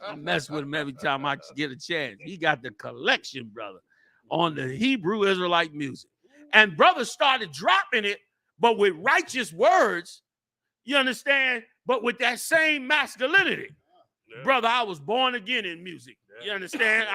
I mess with him every time I get a chance. He got the collection, brother, on the Hebrew Israelite music. And brothers started dropping it, but with righteous words, you understand, but with that same masculinity. Brother, I was born again in music. You understand?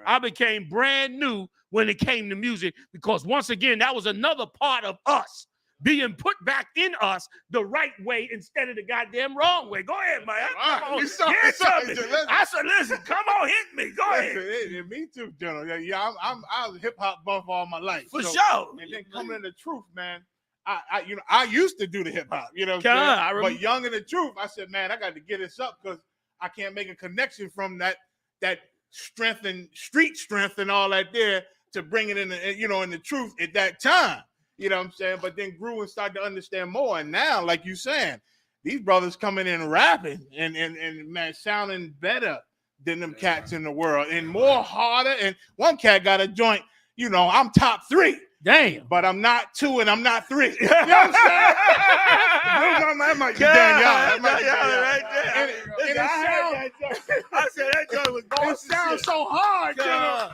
I became brand new when it came to music, because once again, that was another part of us being put back in us the right way instead of the goddamn wrong way. Go ahead, man. Come on. Get something. I said, listen, come on, hit me. Go ahead. Me too, General. Yeah, I was a hip hop buff all my life. For sure. And then coming in the truth, man. I used to do the hip hop, you know what I'm saying? But young in the truth, I said, man, I got to get this up because I can't make a connection from that strength and street strength and all that there to bring it in the, in the truth at that time. You know what I'm saying? But then grew and started to understand more. And now, like you saying, these brothers coming in rapping and man, sounding better than them cats in the world and more harder. And one cat got a joint, I'm top 3. Damn. But I'm not 2 and I'm not 3. You know what I'm saying? That might be Danielle. Right there. And I said that joint was boss. It sounds so hard,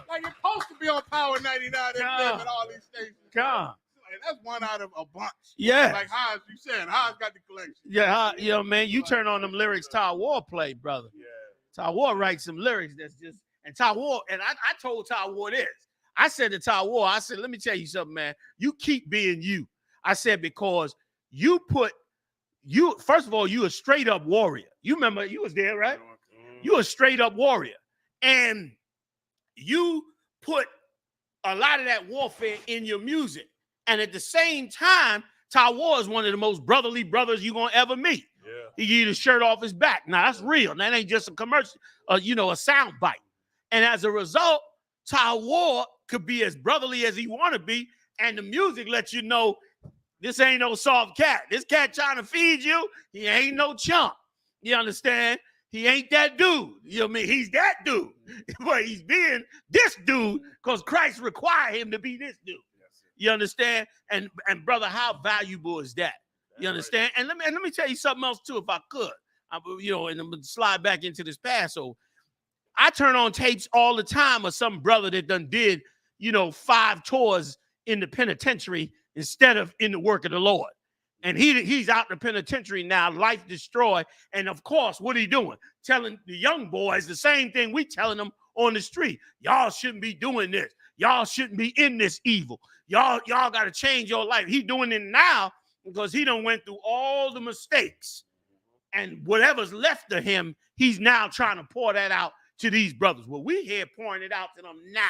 like it's supposed to be on Power 99 and all these stations. And that's one out of a bunch. Yeah. Like Haas, you said, Haas got the collection. Yeah, man, you turn on them lyrics Ty Ward played, brother. Yeah. Ty Ward writes some lyrics that's just, and Ty Ward, and I told Ty Ward this. I said to Ty Ward, I said, let me tell you something, man. You keep being you. I said, because first of all, you a straight up warrior. You remember, you was there, right? You a straight up warrior. And you put a lot of that warfare in your music. And at the same time, Ty Ward is one of the most brotherly brothers you're going to ever meet. Yeah. He give you the shirt off his back. Now, that's real. That ain't just a commercial, a sound bite. And as a result, Ty Ward could be as brotherly as he want to be, and the music lets you know this ain't no soft cat. This cat trying to feed you, he ain't no chump. You understand? He ain't that dude. You know what I mean? He's that dude. But he's being this dude because Christ required him to be this dude. You understand? And brother, how valuable is that? You understand? And let me tell you something else too, if I could. And I'm gonna slide back into this Passover. I turn on tapes all the time of some brother that done did, 5 tours in the penitentiary instead of in the work of the Lord. And he's out in the penitentiary now, life destroyed. And of course, what are he doing? Telling the young boys the same thing we telling them on the street. Y'all shouldn't be doing this. Y'all shouldn't be in this evil. Y'all got to change your life. He's doing it now because he done went through all the mistakes. And whatever's left of him, he's now trying to pour that out to these brothers. Well, we here pouring it out to them now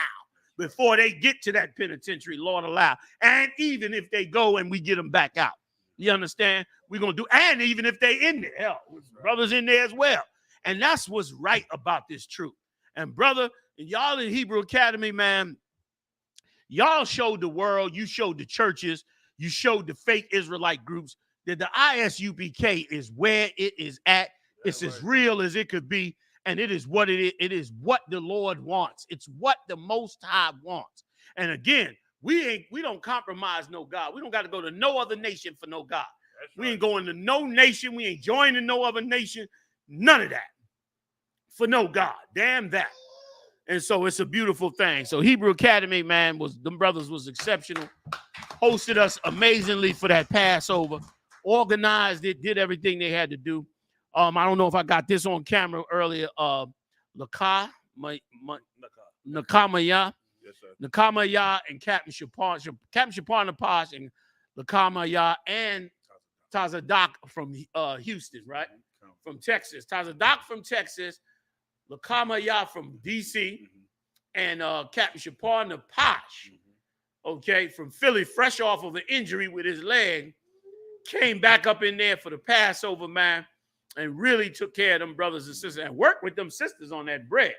before they get to that penitentiary, Lord allow. And even if they go and we get them back out. You understand? We're going to do, and even if they in there, hell, brothers in there as well. And that's what's right about this truth. And brother, y'all in Hebrew Academy, man, y'all showed the world, you showed the churches, you showed the fake Israelite groups that the ISUPK is where it is at. It's as real as it could be. And it is what it is. It is what the Lord wants. It's what the Most High wants. And again, we don't compromise no God. We don't got to go to no other nation for no God. We ain't going to no nation. We ain't joining no other nation. None of that for no God. Damn that. And so it's a beautiful thing. So Hebrew Academy, man, them brothers was exceptional. Hosted us amazingly for that Passover. Organized it, did everything they had to do. I don't know if I got this on camera earlier. Nakamaya. Yes, sir. Nakamaya and Captain Shapar Napash and Nakamaya and Tazadak from Houston, right? From Texas. Tazadak from Texas, Nakamaya from DC, and Captain Shapar Napash, okay, from Philly, fresh off of an injury with his leg, came back up in there for the Passover, man, and really took care of them brothers and sisters and worked with them sisters on that bread.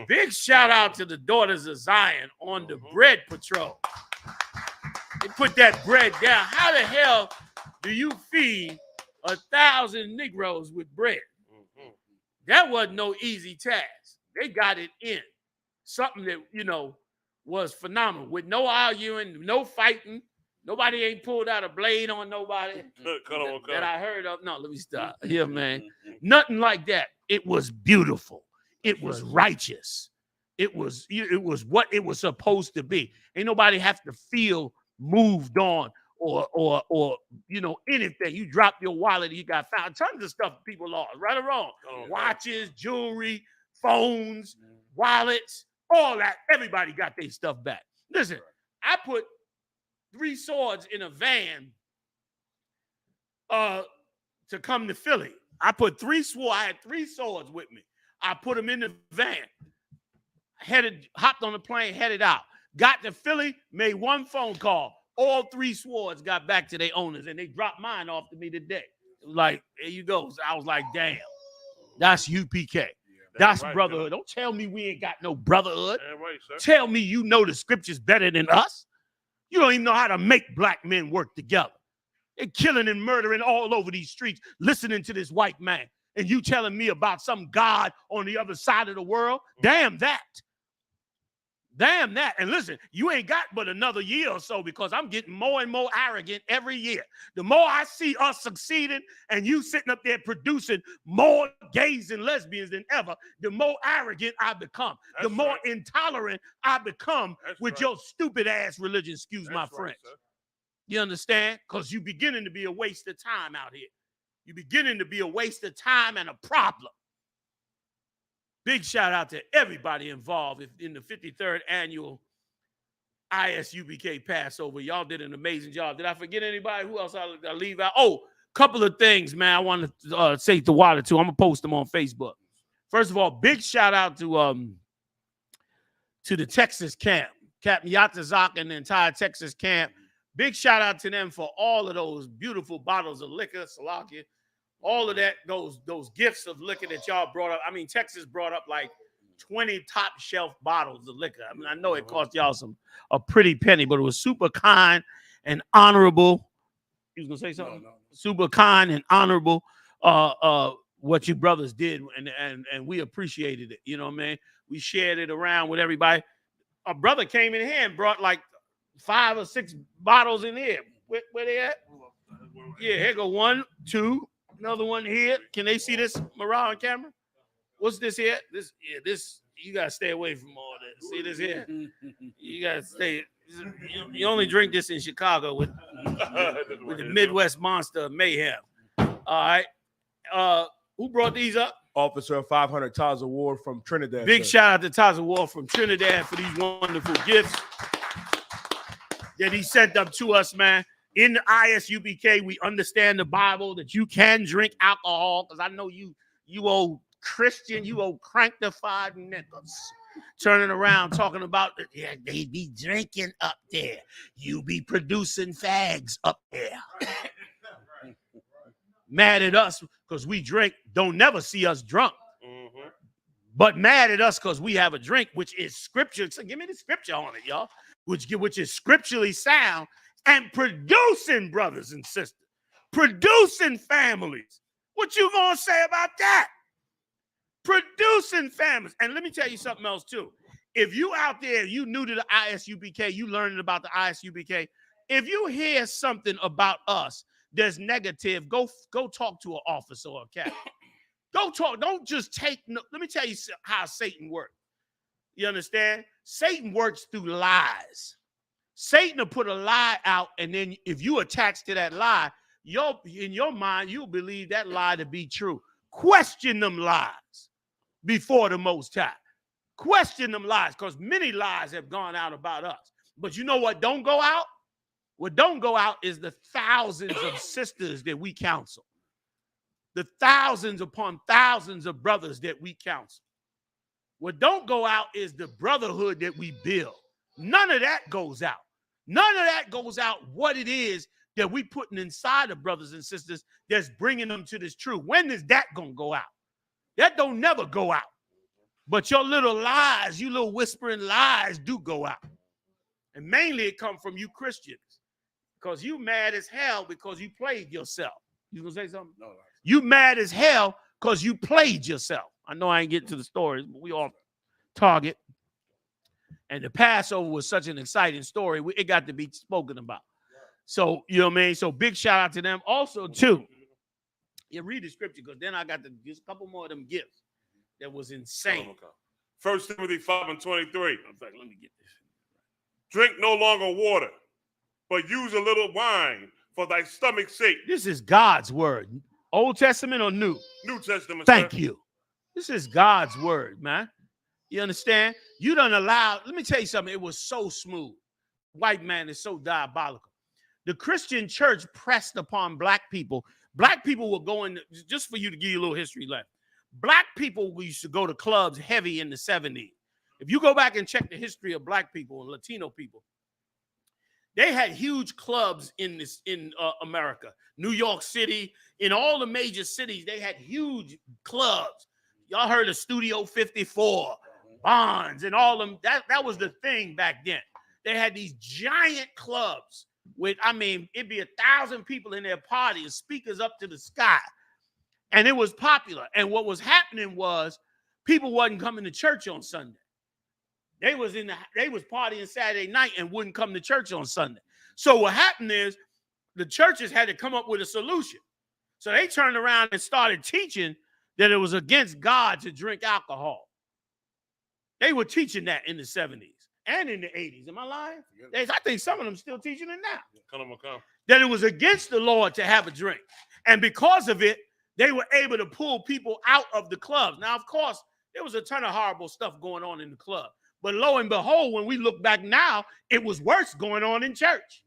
Big shout out to the daughters of Zion on the bread patrol. They put that bread down. How the hell do you feed 1,000 Negroes with bread? That wasn't no easy task. They got it in. Something that, was phenomenal. With no arguing, no fighting. Nobody ain't pulled out a blade on nobody that I heard of. No, let me stop. Yeah, man. Nothing like that. It was beautiful. It was righteous. It was what it was supposed to be. Ain't nobody have to feel moved on or you know, anything. You drop your wallet, you got found. Tons of stuff people lost, right or wrong. Watches, jewelry, phones, wallets, all that. Everybody got their stuff back. Listen, I put 3 swords in a van to come to Philly. I put 3 swords. I had 3 swords with me. I put them in the van. Hopped on the plane, headed out. Got to Philly, made 1 phone call. All 3 swords got back to their owners, and they dropped mine off to me today. It was like, there you go. So I was like, damn, that's UPK. That's right, brotherhood. Don't tell me we ain't got no brotherhood. Right, tell me you know the scriptures better than us. You don't even know how to make black men work together. They're killing and murdering all over these streets, listening to this white man. And you telling me about some God on the other side of the world? Damn that. Damn that. And listen, you ain't got but another year or so, because I'm getting more and more arrogant every year. The more I see us succeeding and you sitting up there producing more gays and lesbians than ever, the more arrogant I become. The more intolerant I become with your stupid ass religion, excuse my French. You understand? Because you're beginning to be a waste of time out here. You're beginning to be a waste of time and a problem. Big shout out to everybody involved in the 53rd annual I.S.U.P.K. Passover. Y'all did an amazing job. Did I forget anybody? Who else I leave out? Oh, couple of things, man. I want to say to Water too. I'm gonna post them on Facebook. First of all, big shout out to the Texas camp, Captain Yatazak and the entire Texas camp. Big shout out to them for all of those beautiful bottles of liquor, Salakia. All of that, those gifts of liquor that y'all brought up. I mean, Texas brought up like 20 top shelf bottles of liquor. I mean, I know it cost y'all a pretty penny, but it was super kind and honorable. You was gonna say something? No. Super kind and honorable. What you brothers did, and we appreciated it. You know what I mean? We shared it around with everybody. A brother came in here and brought like 5 or 6 bottles in here. Where they at? Yeah, here go 1, 2. Another one here. Can they see this, Mariah, on camera? What's this here? This you gotta stay away from all that. See this here? You gotta stay. You only drink this in Chicago with the Midwest Monster of Mayhem. All right. Who brought these up? Officer 500 Taz Award from Trinidad. Big shout out to Taz Award from Trinidad for these wonderful gifts that he sent up to us, man. In the I.S.U.P.K, we understand the Bible that you can drink alcohol, because I know you old Christian, you old cranktified niggas turning around talking about, yeah, they be drinking up there. You be producing fags up there. Mad at us because we drink, don't never see us drunk. But mad at us because we have a drink, which is scripture. So give me the scripture on it, y'all. Which is scripturally sound. And producing brothers and sisters, producing families. What you gonna say about that? Producing families. And let me tell you something else too. If you out there, you new to the I.S.U.P.K, you learning about the I.S.U.P.K, if you hear something about us that's negative, go talk to an officer or a captain. Go talk. Don't just take. Let me tell you how Satan works. You understand? Satan works through lies. Satan will put a lie out, and then if you attach to that lie, in your mind, you'll believe that lie to be true. Question them lies before the Most High. Question them lies, because many lies have gone out about us. But you know what don't go out? What don't go out is the thousands of sisters that we counsel. The thousands upon thousands of brothers that we counsel. What don't go out is the brotherhood that we build. None of that goes out. None of that goes out what it is that we putting inside of brothers and sisters that's bringing them to this truth. When is that going to go out? That don't never go out. But your little lies, you little whispering lies do go out. And mainly it come from you Christians. Because you mad as hell because you played yourself. You going to say something? No. You mad as hell because you played yourself. I know I ain't getting to the stories, but we all target. And the Passover was such an exciting story. It got to be spoken about. So, you know what I mean? So big shout out to them. Also, too, you read the scripture, because then I got to just a couple more of them gifts that was insane. 1 Timothy 5:23. In fact, let me get this. Drink no longer water, but use a little wine for thy stomach's sake. This is God's word. Old Testament or New? New Testament. Thank sir. you. This is God's word, man. You understand? You don't allow. Let me tell you something. It was so smooth. White man is so diabolical. The Christian church pressed upon black people. Black people were going, just for you to give you a little history left. Black people used to go to clubs heavy in the 70s. If you go back and check the history of black people and Latino people, they had huge clubs in America. New York City, in all the major cities, they had huge clubs. Y'all heard of Studio 54, Bonds, and all of them. That was the thing back then. They had these giant clubs with, I mean, it'd be 1,000 people in their party and speakers up to the sky. And it was popular. And what was happening was people wasn't coming to church on Sunday. They was partying Saturday night and wouldn't come to church on Sunday. So what happened is the churches had to come up with a solution. So they turned around and started teaching that it was against God to drink alcohol. They were teaching that in the 70s and in the 80s. Am I lying? I think some of them still teaching it now. That it was against the Lord to have a drink. And because of it, they were able to pull people out of the clubs. Now, of course, there was a ton of horrible stuff going on in the club. But lo and behold, when we look back now, it was worse going on in church.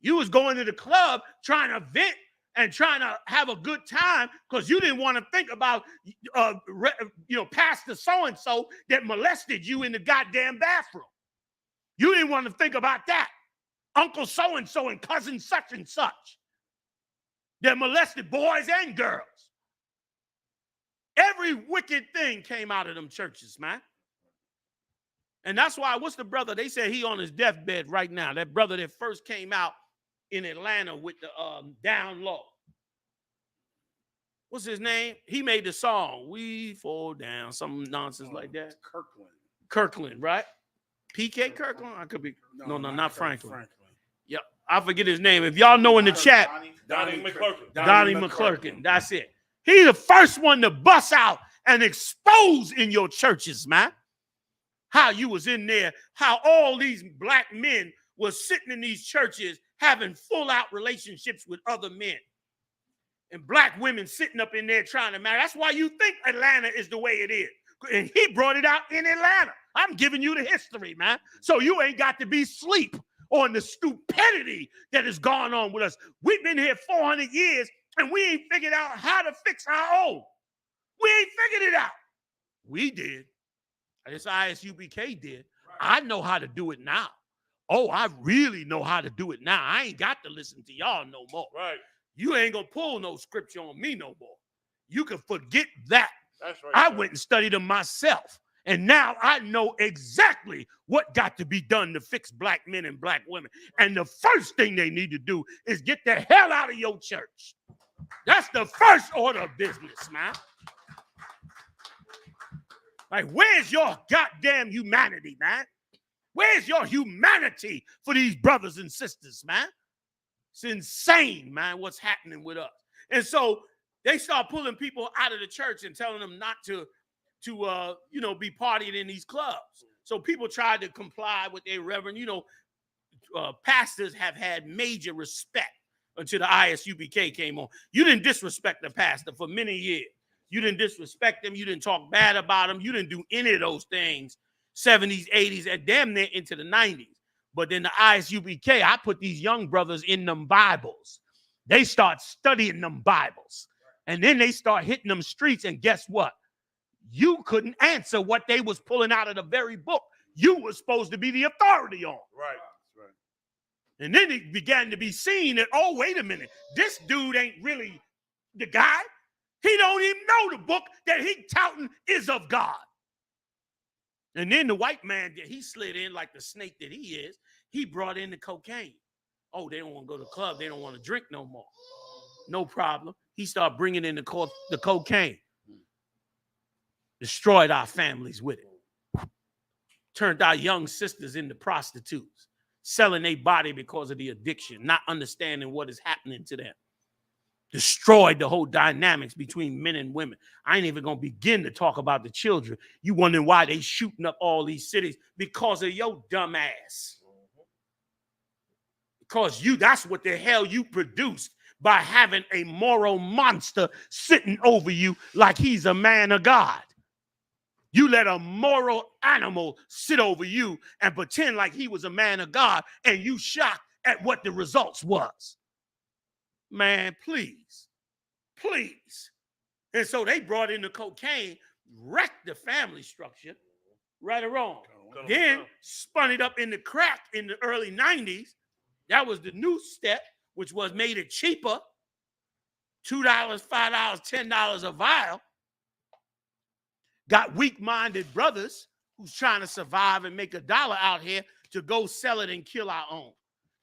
You was going to the club trying to vent and trying to have a good time because you didn't want to think about, Pastor so-and-so that molested you in the goddamn bathroom. You didn't want to think about that. Uncle so-and-so and cousin such and such that molested boys and girls. Every wicked thing came out of them churches, man. And that's why, what's the brother? They said he on his deathbed right now. That brother that first came out in Atlanta with the down low. What's his name? He made the song, We Fall Down, some nonsense like that. Kirkland, right? P.K. Kirkland? I could be. No, not Franklin. Yep, I forget his name. If y'all know in the chat. Donnie McClurkin. Donnie McClurkin. That's it. He the first one to bust out and expose in your churches, man. How you was in there, how all these black men was sitting in these churches having full-out relationships with other men. And black women sitting up in there trying to marry. That's why you think Atlanta is the way it is. And he brought it out in Atlanta. I'm giving you the history, man. So you ain't got to be asleep on the stupidity that has gone on with us. We've been here 400 years, and we ain't figured out how to fix our own. We ain't figured it out. We did. This I.S.U.P.K. did. I know how to do it now. Oh, I really know how to do it now. I ain't got to listen to y'all no more. Right. You ain't gonna pull no scripture on me no more. You can forget that. That's right. I went and studied them myself. And now I know exactly what got to be done to fix black men and black women. And the first thing they need to do is get the hell out of your church. That's the first order of business, man. Like, where's your goddamn humanity, man? Where's your humanity for these brothers and sisters, man? It's insane, man, what's happening with us. And so they start pulling people out of the church and telling them not to be partying in these clubs. So people tried to comply with their reverend. Pastors have had major respect until the I.S.U.P.K. came on. You didn't disrespect the pastor for many years. You didn't disrespect them. You didn't talk bad about them. You didn't do any of those things, 70s, 80s, and damn near into the 90s. But then the I.S.U.P.K., I put these young brothers in them Bibles. They start studying them Bibles. And then they start hitting them streets. And guess what? You couldn't answer what they was pulling out of the very book you were supposed to be the authority on. Right. And then it began to be seen that, oh, wait a minute, this dude ain't really the guy. He don't even know the book that he touting is of God. And then the white man, he slid in like the snake that he is. He brought in the cocaine. Oh, they don't want to go to the club. They don't want to drink no more. No problem. He started bringing in the cocaine. Destroyed our families with it. Turned our young sisters into prostitutes. Selling their body because of the addiction. Not understanding what is happening to them. Destroyed the whole dynamics between men and women. I ain't even going to begin to talk about the children. You wondering why they shooting up all these cities? Because of your dumb ass. Because that's what the hell you produced by having a moral monster sitting over you like he's a man of God. You let a moral animal sit over you and pretend like he was a man of God, and you shocked at what the results was. Man, please. Please. And so they brought in the cocaine, wrecked the family structure, right or wrong. Then spun it up in the crack in the early 90s. That was the new step, which was made it cheaper. $2, $5, $10 a vial. Got weak-minded brothers who's trying to survive and make $1 out here to go sell it and kill our own.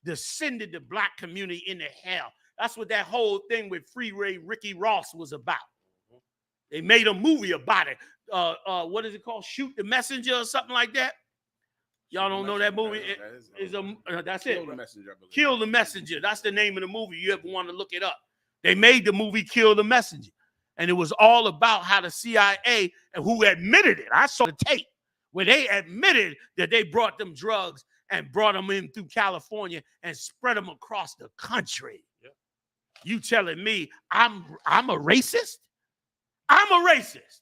Descended the black community into hell. That's what that whole thing with Freeway Ricky Ross was about. They made a movie about it. What is it called? Shoot the Messenger or something like that. Y'all don't know that movie? That's it. Kill the Messenger. Kill the Messenger. That's the name of the movie. You ever want to look it up? They made the movie Kill the Messenger. And it was all about how the CIA, who admitted it, I saw the tape, where they admitted that they brought them drugs and brought them in through California and spread them across the country. Yep. You telling me I'm a racist? I'm a racist.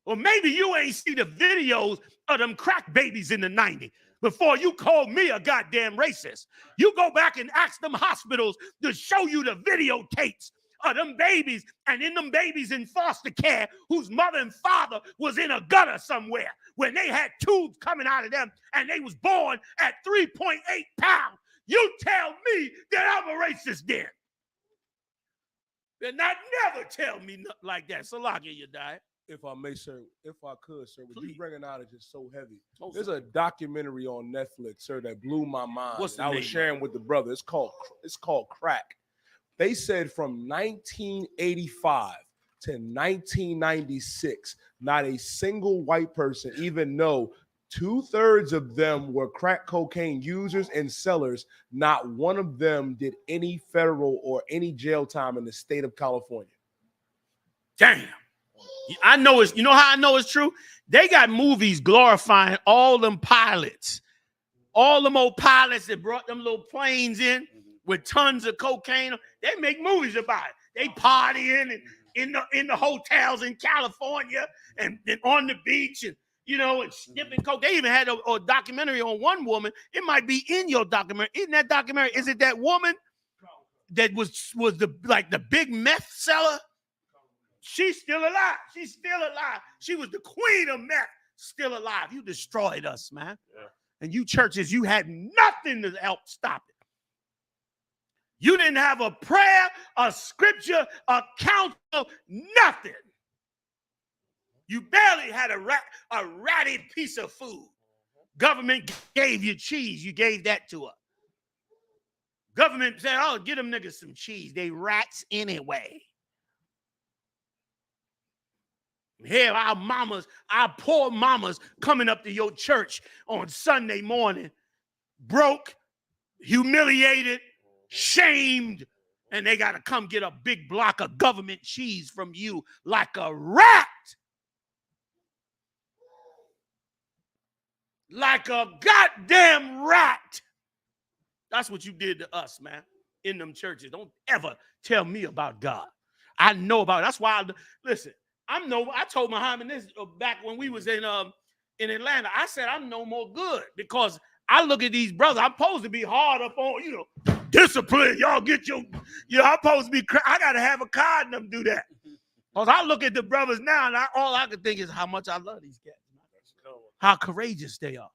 Or maybe you ain't see the videos of them crack babies in the 90s before you call me a goddamn racist. You go back and ask them hospitals to show you the videotapes of them babies, and in them babies in foster care whose mother and father was in a gutter somewhere when they had tubes coming out of them and they was born at 3.8 pounds. You tell me that I'm a racist then. And not never tell me nothing like that. Salaki, you die. If I may, sir, if I could, sir, what you bringing out is just so heavy. Oh, There's a documentary on Netflix, sir, that blew my mind. What's the I name? was sharing with the brother. It's called Crack. They said from 1985 to 1996, not a single white person, even though 2/3 of them were crack cocaine users and sellers, not one of them did any federal or any jail time in the state of California. Damn. I know it's, you know how I know it's true? They got movies glorifying all them pilots, all them old pilots that brought them little planes in with tons of cocaine. They make movies about it. They partying and in the hotels in California and on the beach and, you know, and sniffing coke. They even had a documentary on one woman. It might be in your documentary. In that documentary, is it that woman that was the big meth seller? She's still alive. She's still alive. She was the queen of meth, still alive. You destroyed us, man. Yeah. And you churches, you had nothing to help stop it. You didn't have a prayer, a scripture, a counsel, nothing. You barely had a ratty piece of food. Government gave you cheese. You gave that to her. Government said, oh, get them niggas some cheese. They rats anyway. Here, our mamas, our poor mamas coming up to your church on Sunday morning, broke, humiliated, shamed, and they got to come get a big block of government cheese from you like a rat. Like a goddamn rat. That's what you did to us, man, in them churches. Don't ever tell me about God. I know about it. That's why, listen, I told Muhammad this back when we was in Atlanta. I said, I'm no more good because I look at these brothers. I'm supposed to be hard up on, discipline. Y'all get I'm supposed to be, I got to have a card and them do that. Because I look at the brothers now and all I can think is how much I love these cats. How courageous they are.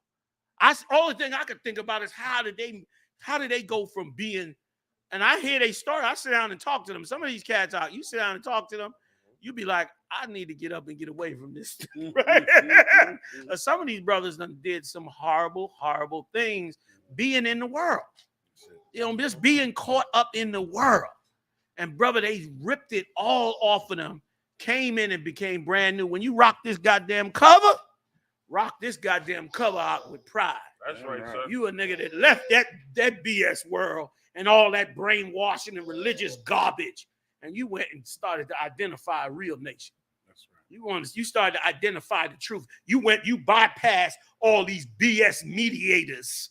Only thing I could think about is how did they go from being, and I hear they start, I sit down and talk to them. Some of these cats out, you sit down and talk to them, you be like, I need to get up and get away from this. Right? Some of these brothers done did some horrible, horrible things being in the world. Just being caught up in the world. And brother, they ripped it all off of them, came in and became brand new. When you rock this goddamn cover out with pride. That's right, sir. You a nigga that left that BS world and all that brainwashing and religious garbage. And you went and started to identify a real nation. That's right. You started to identify the truth. You bypassed all these BS mediators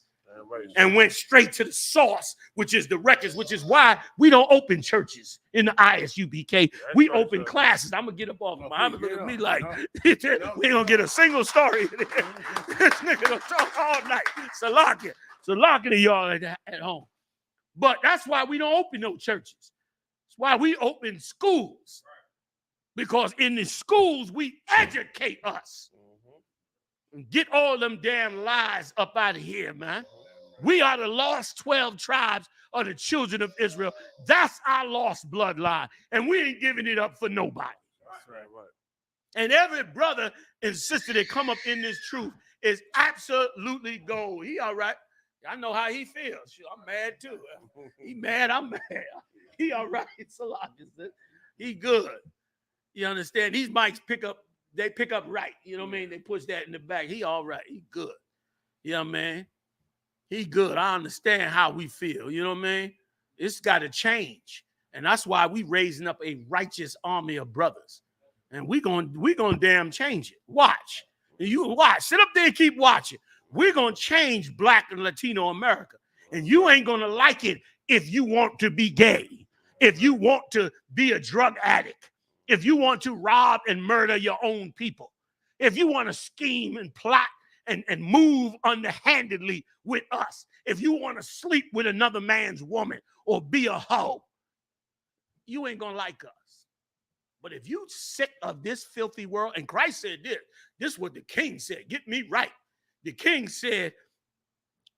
and went straight to the source, which is the records, which is why we don't open churches in the ISUPK. We open classes. I'm going to get up off of Muhammad. Look at me like, we ain't going to get a single story. This nigga going to talk all night. Salaka to y'all at home. But that's why we don't open no churches. That's why we open schools. Because in the schools, we educate us. And get all them damn lies up out of here, man. We are the lost 12 tribes of the children of Israel. That's our lost bloodline. And we ain't giving it up for nobody. That's right. And every brother and sister that come up in this truth is absolutely gold. He all right. I know how he feels. I'm mad too. He mad, I'm mad. He all right. He good. You understand? These mics pick up right. You know what I mean? They push that in the back. He all right. He good. You know what I mean? He good. I understand how we feel. You know what I mean? It's got to change. And that's why we raising up a righteous army of brothers. And we gonna damn change it. Watch. You watch. Sit up there and keep watching. We're going to change Black and Latino America. And you ain't going to like it if you want to be gay, if you want to be a drug addict, if you want to rob and murder your own people, if you want to scheme and plot and move underhandedly with us, if you want to sleep with another man's woman or be a hoe, you ain't going to like us. But if you sick of this filthy world, and Christ said this is what the king said, get me right. The king said,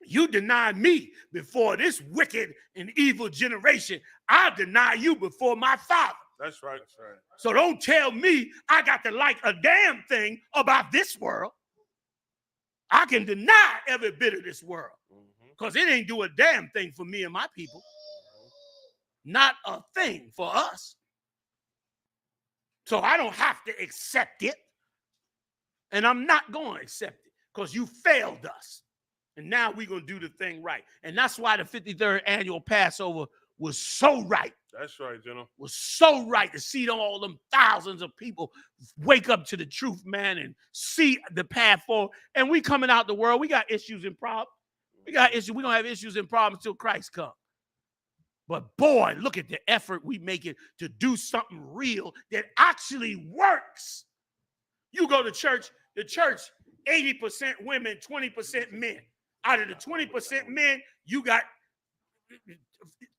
you denied me before this wicked and evil generation. I'll deny you before my Father. That's right. That's right. So don't tell me I got to like a damn thing about this world. I can deny every bit of this world because it ain't do a damn thing for me and my people. Not a thing for us. So I don't have to accept it. And I'm not going to accept it because you failed us. And now we're going to do the thing right. And that's why the 53rd annual Passover was so right. That's right, General. Was so right to see all them thousands of people wake up to the truth, man, and see the path forward. And we coming out the world. We got issues and problems. We got issues. We're going to have issues and problems until Christ comes. But boy, look at the effort we making to do something real that actually works. You go to church, the church, 80% women, 20% men. Out of the 20% men, you got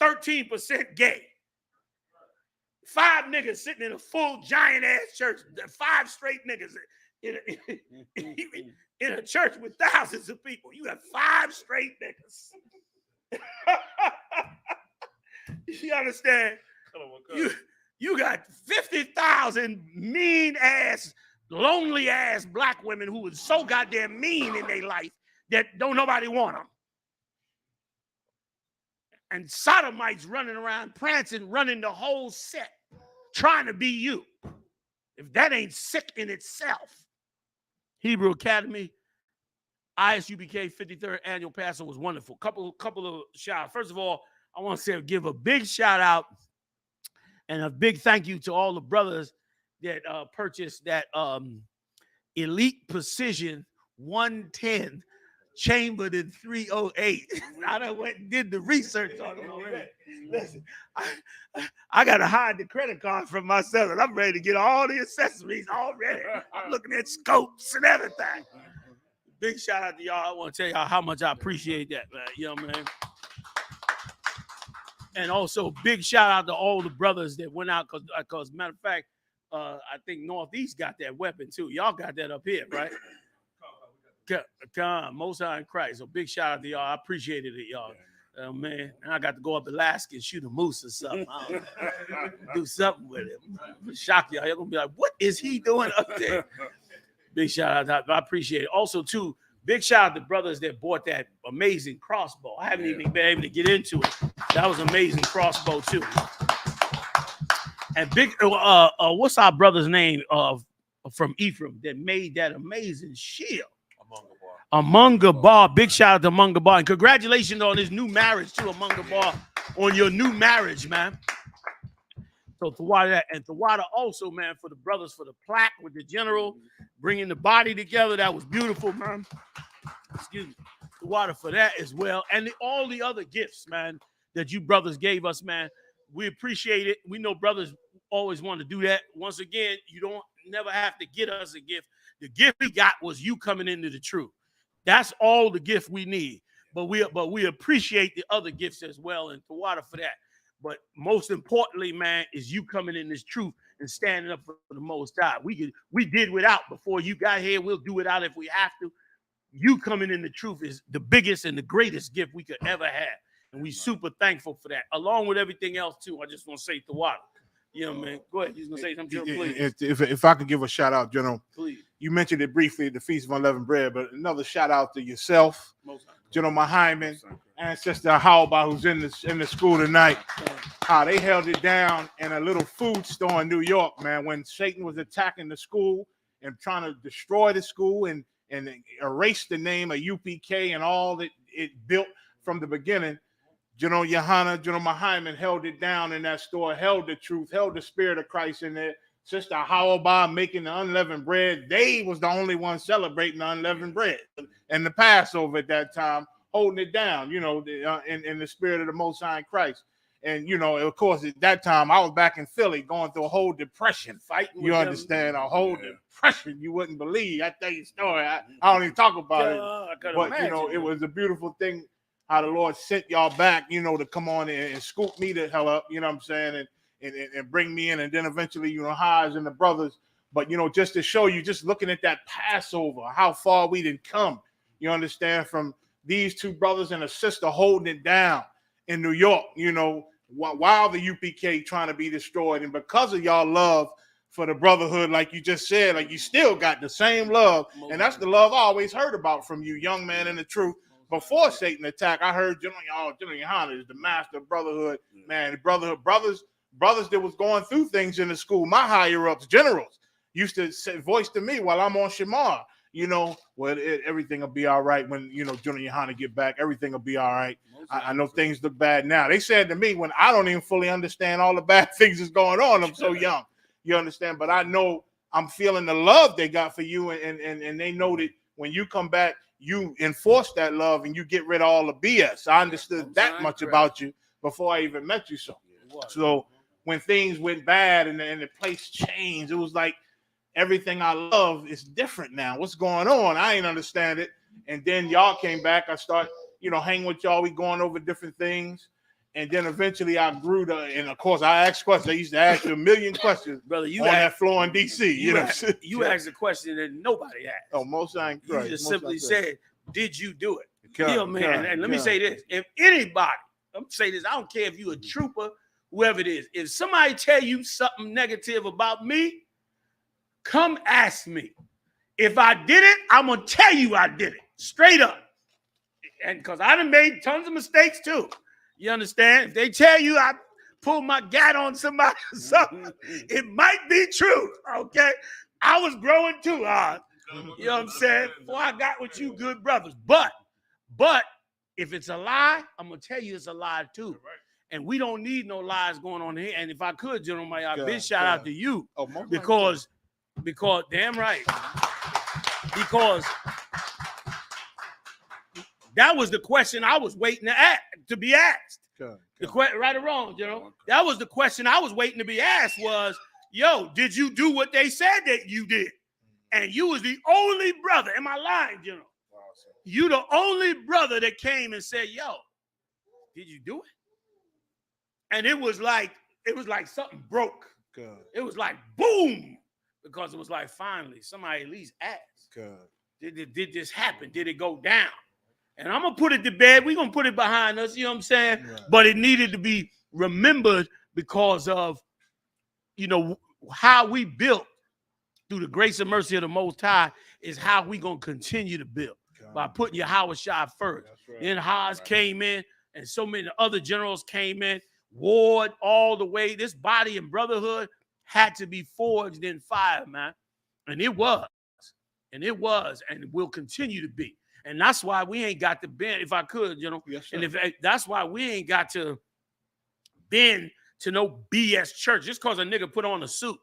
13% gay. 5 niggas sitting in a full giant ass church. 5 straight niggas in a church with thousands of people. You got 5 straight niggas. You understand? You got 50,000 mean ass, lonely ass black women who was so goddamn mean in their life that don't nobody want them. And sodomites running around, prancing, running the whole set, trying to be you. If that ain't sick in itself. Hebrew Academy, I.S.U.P.K. 53rd annual Passover was wonderful. Couple of shout outs. First of all, I want to give a big shout out and a big thank you to all the brothers that purchased that Elite Precision 110 chambered in 308. I done went and did the research on it already. Listen, I got to hide the credit card from myself, and I'm ready to get all the accessories already. I'm looking at scopes and everything. Big shout out to y'all. I want to tell y'all how much I appreciate that, man. You know what I mean? And also, big shout out to all the brothers that went out because matter of fact, I think Northeast got that weapon too. Y'all got that up here, right? Come, Most High in Christ. So big shout out to y'all. I appreciated it, y'all. Man, and I got to go up Alaska and shoot a moose or something. Do something with it. Shock y'all. You're gonna be like, what is he doing up there? Big shout out. I appreciate it. Also, too, big shout out to brothers that bought that amazing crossbow. I haven't even been able to get into it. That was an amazing crossbow too. And big, what's our brother's name from Ephraim that made that amazing shield? Among Bar. Big shout out to Among Bar. And congratulations on his new marriage too, Among Bar, on your new marriage, man. So Thawada and Thawada also, man, for the brothers for the plaque with the general, bringing the body together. That was beautiful, man. Excuse me. water for that as well. And all the other gifts, man, that you brothers gave us, man. We appreciate it. We know brothers always want to do that. Once again, you don't never have to get us a gift. The gift we got was you coming into the truth. That's all the gift we need. But we appreciate the other gifts as well, and the water for that. But most importantly, man, is you coming in this truth and standing up for the Most High. We did without before you got here. We'll do without if we have to. You coming in the truth is the biggest and the greatest gift we could ever have. And we super thankful for that, along with everything else, too. I just want to say the water. You know, man. Go ahead. You was going to say something, General, please. If I could give a shout out, General. Please. You mentioned it briefly, the Feast of Unleavened Bread, but another shout out to yourself, General Mahyman, and Sister I.S.U.P.K, who's in the school tonight. How they held it down in a little food store in New York, man, when Satan was attacking the school and trying to destroy the school and erase the name of U.P.K and all that it built from the beginning. Gen.YAHANNA, General Mahyman held it down in that store, held the truth, held the spirit of Christ in there. Sister I.S.U.P.K making the unleavened bread. They was the only one celebrating the unleavened bread and the Passover at that time, holding it down, in the spirit of the Most High in Christ. And, of course, at that time, I was back in Philly going through a whole depression. Fighting with a whole depression you wouldn't believe. I tell you a story. I don't even talk about it. But, it was a beautiful thing how the Lord sent y'all back, to come on and scoop me the hell up, you know what I'm saying, and bring me in. And then eventually, Highs and the brothers. But, just to show you, just looking at that Passover, how far we didn't come, you understand, from these two brothers and a sister holding it down in New York, while the U.P.K trying to be destroyed. And because of y'all love for the brotherhood, like you just said, like you still got the same love. And that's the love I always heard about from you, young man in the truth. Before Satan attack, I heard Gen.YAHANNA is the master of brotherhood, man. Brotherhood, brothers that was going through things in the school. My higher ups, generals, used to say, voice to me while I'm on Shamar, everything will be all right when, Gen.YAHANNA get back. Everything will be all right. I know things look bad now. They said to me when I don't even fully understand all the bad things that's going on. I'm so young, you understand? But I know I'm feeling the love they got for you, and they know that when you come back, you enforce that love and you get rid of all the BS. I understood that much about you before I even met you. So when things went bad and the place changed, it was like everything I love is different now. What's going on? I ain't understand it. And then y'all came back. I start, hanging with y'all. We going over different things. And then eventually I grew and of course I asked questions. I used to ask you a million questions, brother. You on that floor in DC. You asked a question that nobody asked. Oh, most I ain't. You just simply said, "Did you do it?" Man. And let me say this: if anybody, I'm say this, I don't care if you a trooper, whoever it is. If somebody tell you something negative about me, come ask me. If I did it, I'm gonna tell you I did it straight up. And because I done made tons of mistakes too. You understand? If they tell you I pulled my gat on somebody or something, it might be true. Okay. I was growing too hard. You know what I'm saying? Before I got with you good brothers. But if it's a lie, I'm gonna tell you it's a lie too. And we don't need no lies going on here. And if I could, General Mahyman, big shout out to you. Because damn right. Because that was the question I was waiting to be asked. The question, right or wrong, that was the question I was waiting to be asked was, yo, did you do what they said that you did? And you was the only brother. Am I lying, General? You the only brother that came and said, yo, did you do it? And it was like something broke. It was like boom. Because it was like finally somebody at least asked. Did this happen? Did it go down? And I'm going to put it to bed. We're going to put it behind us, you know what I'm saying? Right. But it needed to be remembered because of, how we built through the grace and mercy of the Most High is how we going to continue to build by putting Yahweh first. Right. Then Haas came in and so many other generals came in, Ward all the way. This body and brotherhood had to be forged in fire, man. And it was. And it will continue to be. And that's why we ain't got to bend, if I could, yes, and that's why we ain't got to bend to no BS church. Just because a nigga put on a suit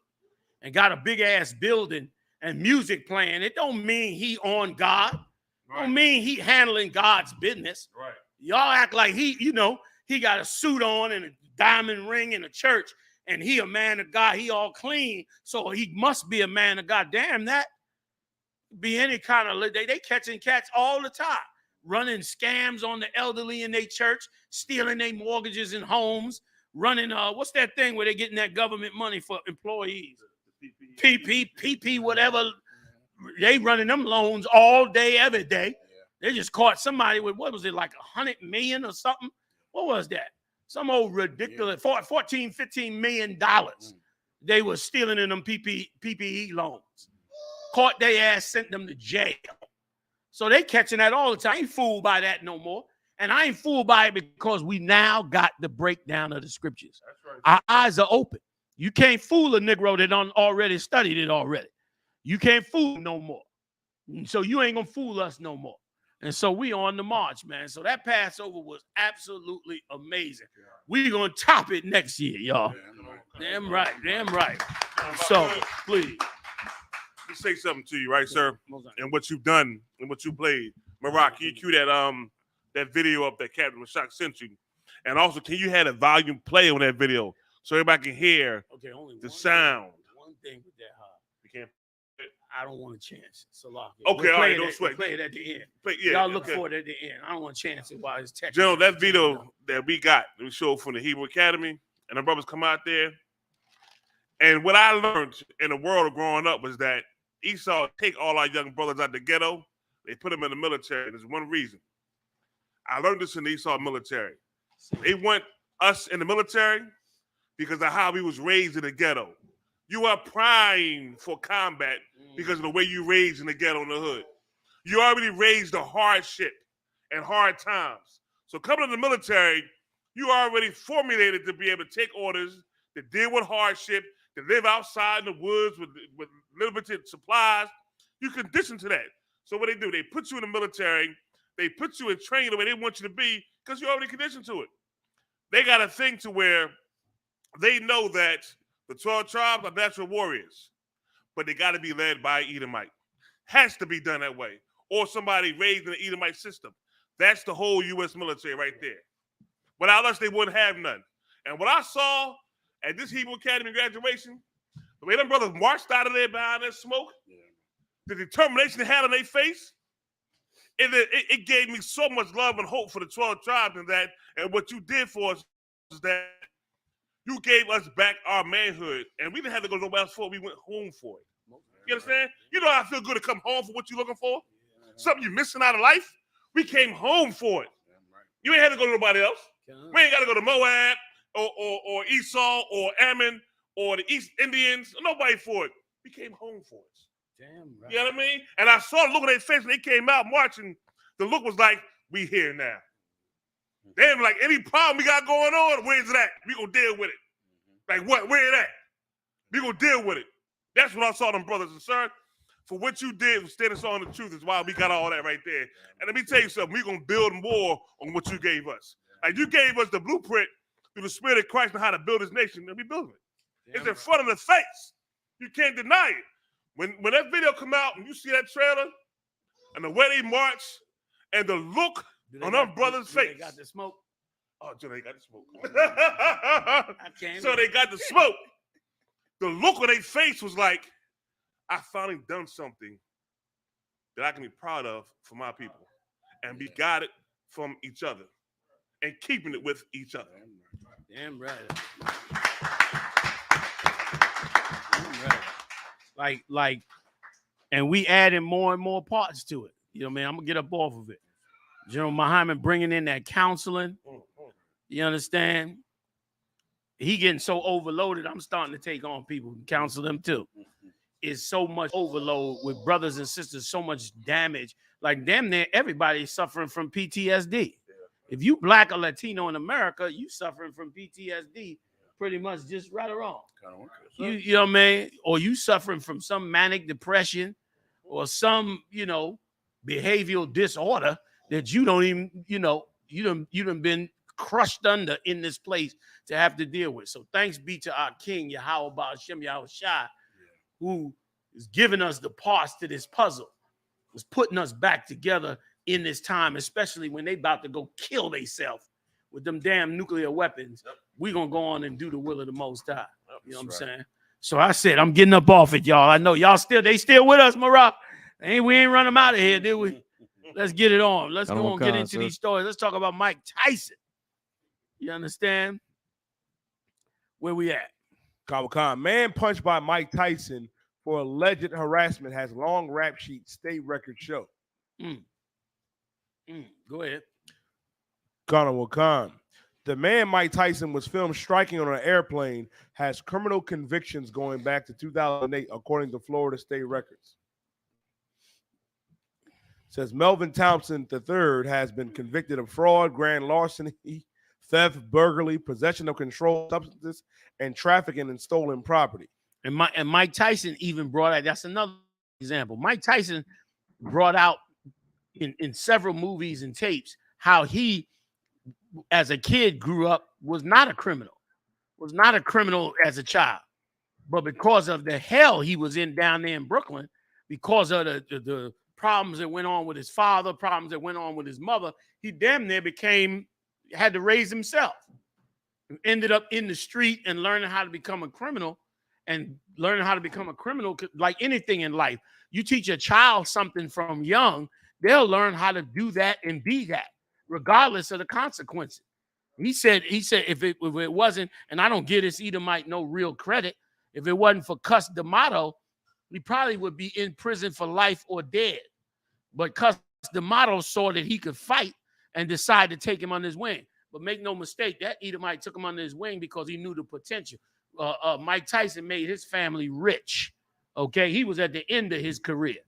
and got a big ass building and music playing, it don't mean he on God. Don't mean he handling God's business. Right. Y'all act like he, he got a suit on and a diamond ring in a church, and he a man of God. He all clean, so he must be a man of God. Damn, that be any kind of they catching cats all the time, running scams on the elderly in their church, stealing their mortgages and homes, running what's that thing where they getting that government money for employees? PP, whatever. They running them loans all day, every day. They just caught somebody with, what was it, like 100 million or something? What was that? Some old ridiculous $14-15 million. They were stealing in them PPE loans. Caught their ass, sent them to jail. So they catching that all the time. I ain't fooled by that no more. And I ain't fooled by it because we now got the breakdown of the scriptures. That's right. Our eyes are open. You can't fool a Negro that done already studied it already. You can't fool no more. So you ain't gonna fool us no more. And so we on the march, man. So that Passover was absolutely amazing. We gonna top it next year, y'all. Damn right, damn right. So please. Let me say something to you, right, sir? And what you've done and what you played. Maroc, can you cue that video up that Captain Mashak sent you? And also, can you have a volume play on that video so everybody can hear the sound? One thing with that, you can't. I don't want to chance it. So okay, all right, don't sweat. Play it at the end. Yeah, y'all look for it at the end. I don't want to chance it while it's technical. General, that video that we got, we showed from the Hebrew Academy, and the brothers come out there. And what I learned in the world of growing up was that Esau take all our young brothers out the ghetto, they put them in the military. There's one reason. I learned this in the Esau military. They want us in the military because of how we was raised in the ghetto. You are primed for combat because of the way you raised in the ghetto in the hood. You already raised the hardship and hard times. So coming to the military, you already formulated to be able to take orders, to deal with hardship, to live outside in the woods with limited supplies. You conditioned to that. So what they do, they put you in the military, they put you in training the way they want you to be because you're already conditioned to it. They got a thing to where they know that the 12 tribes are natural warriors, but they got to be led by Edomite. Has to be done that way. Or somebody raised in the Edomite system. That's the whole U.S. military right there. Without us, they wouldn't have none. And what I saw at this Hebrew Academy graduation, the way them brothers marched out of there behind that smoke, the determination they had on their face, it gave me so much love and hope for the 12 tribes and that. And what you did for us is that you gave us back our manhood, and we didn't have to go nowhere else for it. We went home for it. You understand? You know how I feel good to come home for what you're looking for? Something you're missing out of life? We came home for it. You ain't had to go to nobody else. We ain't got to go to Moab or Esau or Ammon or the East Indians. Nobody for it. We came home for it. Damn right. You know what I mean? And I saw the look on their face when they came out marching. The look was like, we here now. They ain't like, any problem we got going on, where's it at? We gonna deal with it. Like what? Where it at? We gonna deal with it. That's what I saw them brothers and sir. For what you did, standing on the truth is why we got all that right there. And let me tell you something, we gonna build more on what you gave us. Like you gave us the blueprint through the Spirit of Christ on how to build this nation, and we building it. It's in front of the face. You can't deny it. When that video come out and you see that trailer and the way they march and the look on them brothers' face. They got the smoke. Oh, Joe, they got the smoke. So they got the smoke. The look on their face was like, I finally done something that I can be proud of for my people and be guided from each other and keeping it with each other. Damn right. Damn right. Like, and we adding more and more parts to it. You know, man, I'm gonna get up off of it. General Muhammad bringing in that counseling. You understand? He getting so overloaded. I'm starting to take on people and counsel them too. It's so much overload with brothers and sisters, so much damage. Like damn near everybody's suffering from PTSD. If you black or Latino in America, you suffering from PTSD pretty much just right or wrong. You know what I mean? Or you suffering from some manic depression or some, behavioral disorder that you don't even, you done been crushed under in this place to have to deal with. So thanks be to our King, Yahweh Ba'ashem Yahushua, who is giving us the parts to this puzzle. was putting us back together in this time, especially when they about to go kill themselves with them damn nuclear weapons. We're going to go on and do the will of the Most High. You know what I'm saying? So I said, I'm getting up off it, y'all. I know y'all they still with us, Maroc. We ain't run them out of here, did we? Let's get it on. Let's go on, get into these stories. Let's talk about Mike Tyson. You understand? Where we at? Khan. Man punched by Mike Tyson for alleged harassment has long rap sheet state record show. Go ahead. Khan. The man Mike Tyson was filmed striking on an airplane has criminal convictions going back to 2008, according to Florida state records. Says Melvin Thompson III has been convicted of fraud, grand larceny, theft, burglary, possession of controlled substances, and trafficking in stolen property. And Mike Tyson even brought out, that's another example. Mike Tyson brought out in several movies and tapes how he, as a kid, grew up, was not a criminal as a child. But because of the hell he was in down there in Brooklyn, because of the problems that went on with his father, problems that went on with his mother, he damn near had to raise himself. Ended up in the street and learning how to become a criminal. And learning how to become a criminal, like anything in life, you teach a child something from young, they'll learn how to do that and be that, regardless of the consequences. He said if it wasn't, and I don't give this Edomite no real credit, if it wasn't for Cus D'Amato, he probably would be in prison for life or dead. But Cus D'Amato saw that he could fight and decided to take him under his wing. But make no mistake, that Edomite took him under his wing because he knew the potential. Mike Tyson made his family rich. Okay, he was at the end of his career.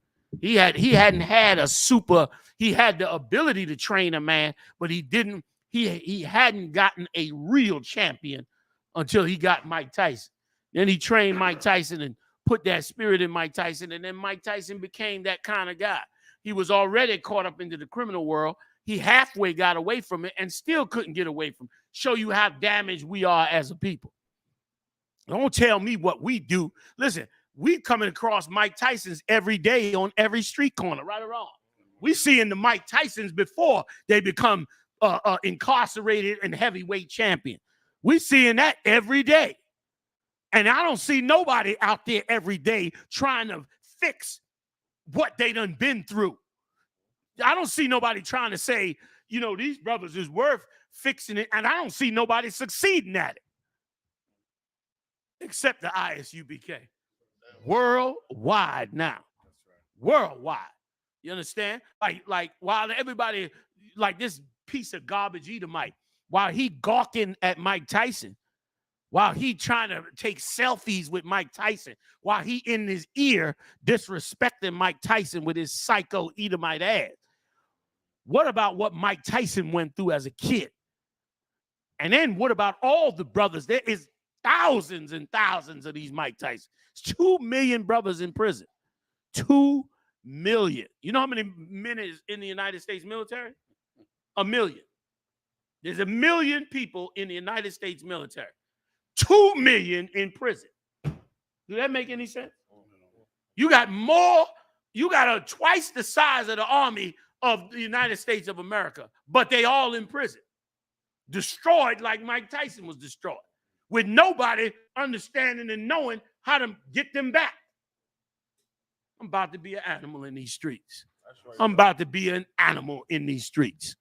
He had the ability to train a man, but he hadn't gotten a real champion until he got Mike Tyson. Then he trained Mike Tyson and put that spirit in Mike Tyson, and then Mike Tyson became that kind of guy. He was already caught up into the criminal world. He halfway got away from it and still couldn't get away from it. Show you how damaged we are as a people. Don't tell me what we do. Listen, we coming across Mike Tyson's every day on every street corner, right or wrong. We seeing the Mike Tysons before they become incarcerated and heavyweight champion. We seeing that every day. And I don't see nobody out there every day trying to fix what they done been through. I don't see nobody trying to say, these brothers is worth fixing it. And I don't see nobody succeeding at it. Except the I.S.U.P.K. Worldwide now. Worldwide. You understand? Like while everybody, like this piece of garbage Edomite, while he gawking at Mike Tyson, while he trying to take selfies with Mike Tyson, while he in his ear disrespecting Mike Tyson with his psycho Edomite ass. What about what Mike Tyson went through as a kid? And then what about all the brothers? There is thousands and thousands of these Mike Tysons. 2 million brothers in prison. 2 million. You know how many men is in the United States military? 1 million. There's 1 million people in the United States military. 2 million in prison. Do that make any sense? You got twice the size of the army of the United States of America, but they all in prison. Destroyed like Mike Tyson was destroyed, with nobody understanding and knowing how to get them back. I'm about to be an animal in these streets. I'm about to be an animal in these streets.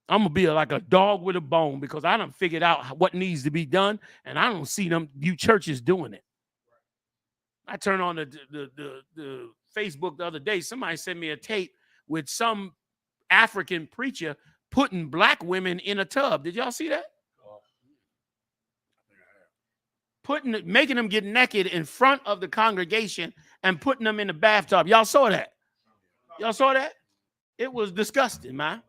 I'm going to be like a dog with a bone because I done figured out what needs to be done, and I don't see you churches doing it. I turned on the Facebook the other day. Somebody sent me a tape with some African preacher putting black women in a tub. Did y'all see that? Making them get naked in front of the congregation and putting them in the bathtub. Y'all saw that? Y'all saw that? It was disgusting, man.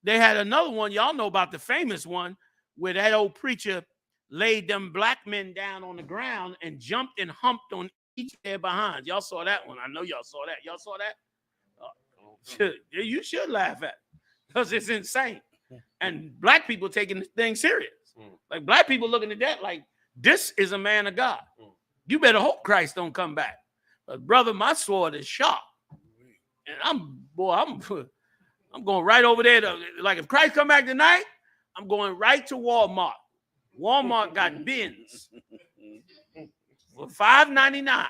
They had another one. Y'all know about the famous one where that old preacher laid them black men down on the ground and jumped and humped on each of their behinds. Y'all saw that one. I know y'all saw that. Y'all saw that? You should laugh at it because it's insane. And black people taking this thing serious. Like black people looking at that like, this is a man of God. You better hope Christ don't come back. But brother, my sword is sharp. And I'm going right over there. Like if Christ come back tonight, I'm going right to Walmart. Walmart got bins for $5.99.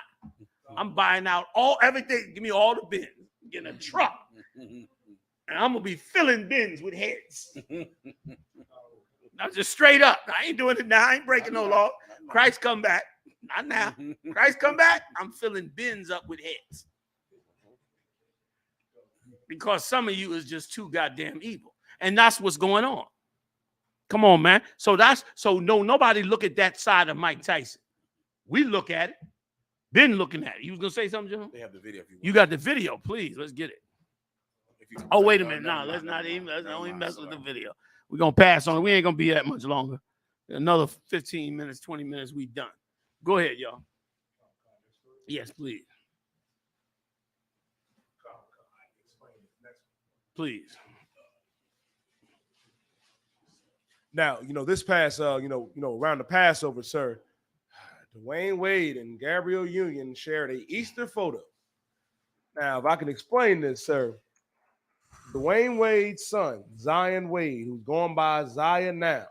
I'm buying out everything. Give me all the bins. Get a truck. And I'm going to be filling bins with heads. Now, just straight up. I ain't doing it now. I ain't breaking no law. Christ come back. Not now. Christ come back. I'm filling bins up with heads. Because some of you is just too goddamn evil. And that's what's going on. Come on, man. So nobody look at that side of Mike Tyson. We look at it. Been looking at it. You was going to say something, John? They have the video. If you got the video. Please, let's get it. Oh, wait a minute. No, let's not even mess with the video. We're going to pass on it. We ain't going to be that much longer. Another 15 minutes, 20 minutes, we done. Go ahead, y'all. Yes, please. Please. Now, this past, around the Passover, sir, Dwayne Wade and Gabrielle Union shared a Easter photo. Now, if I can explain this, sir, Dwayne Wade's son, Zion Wade, who's going by Zion now,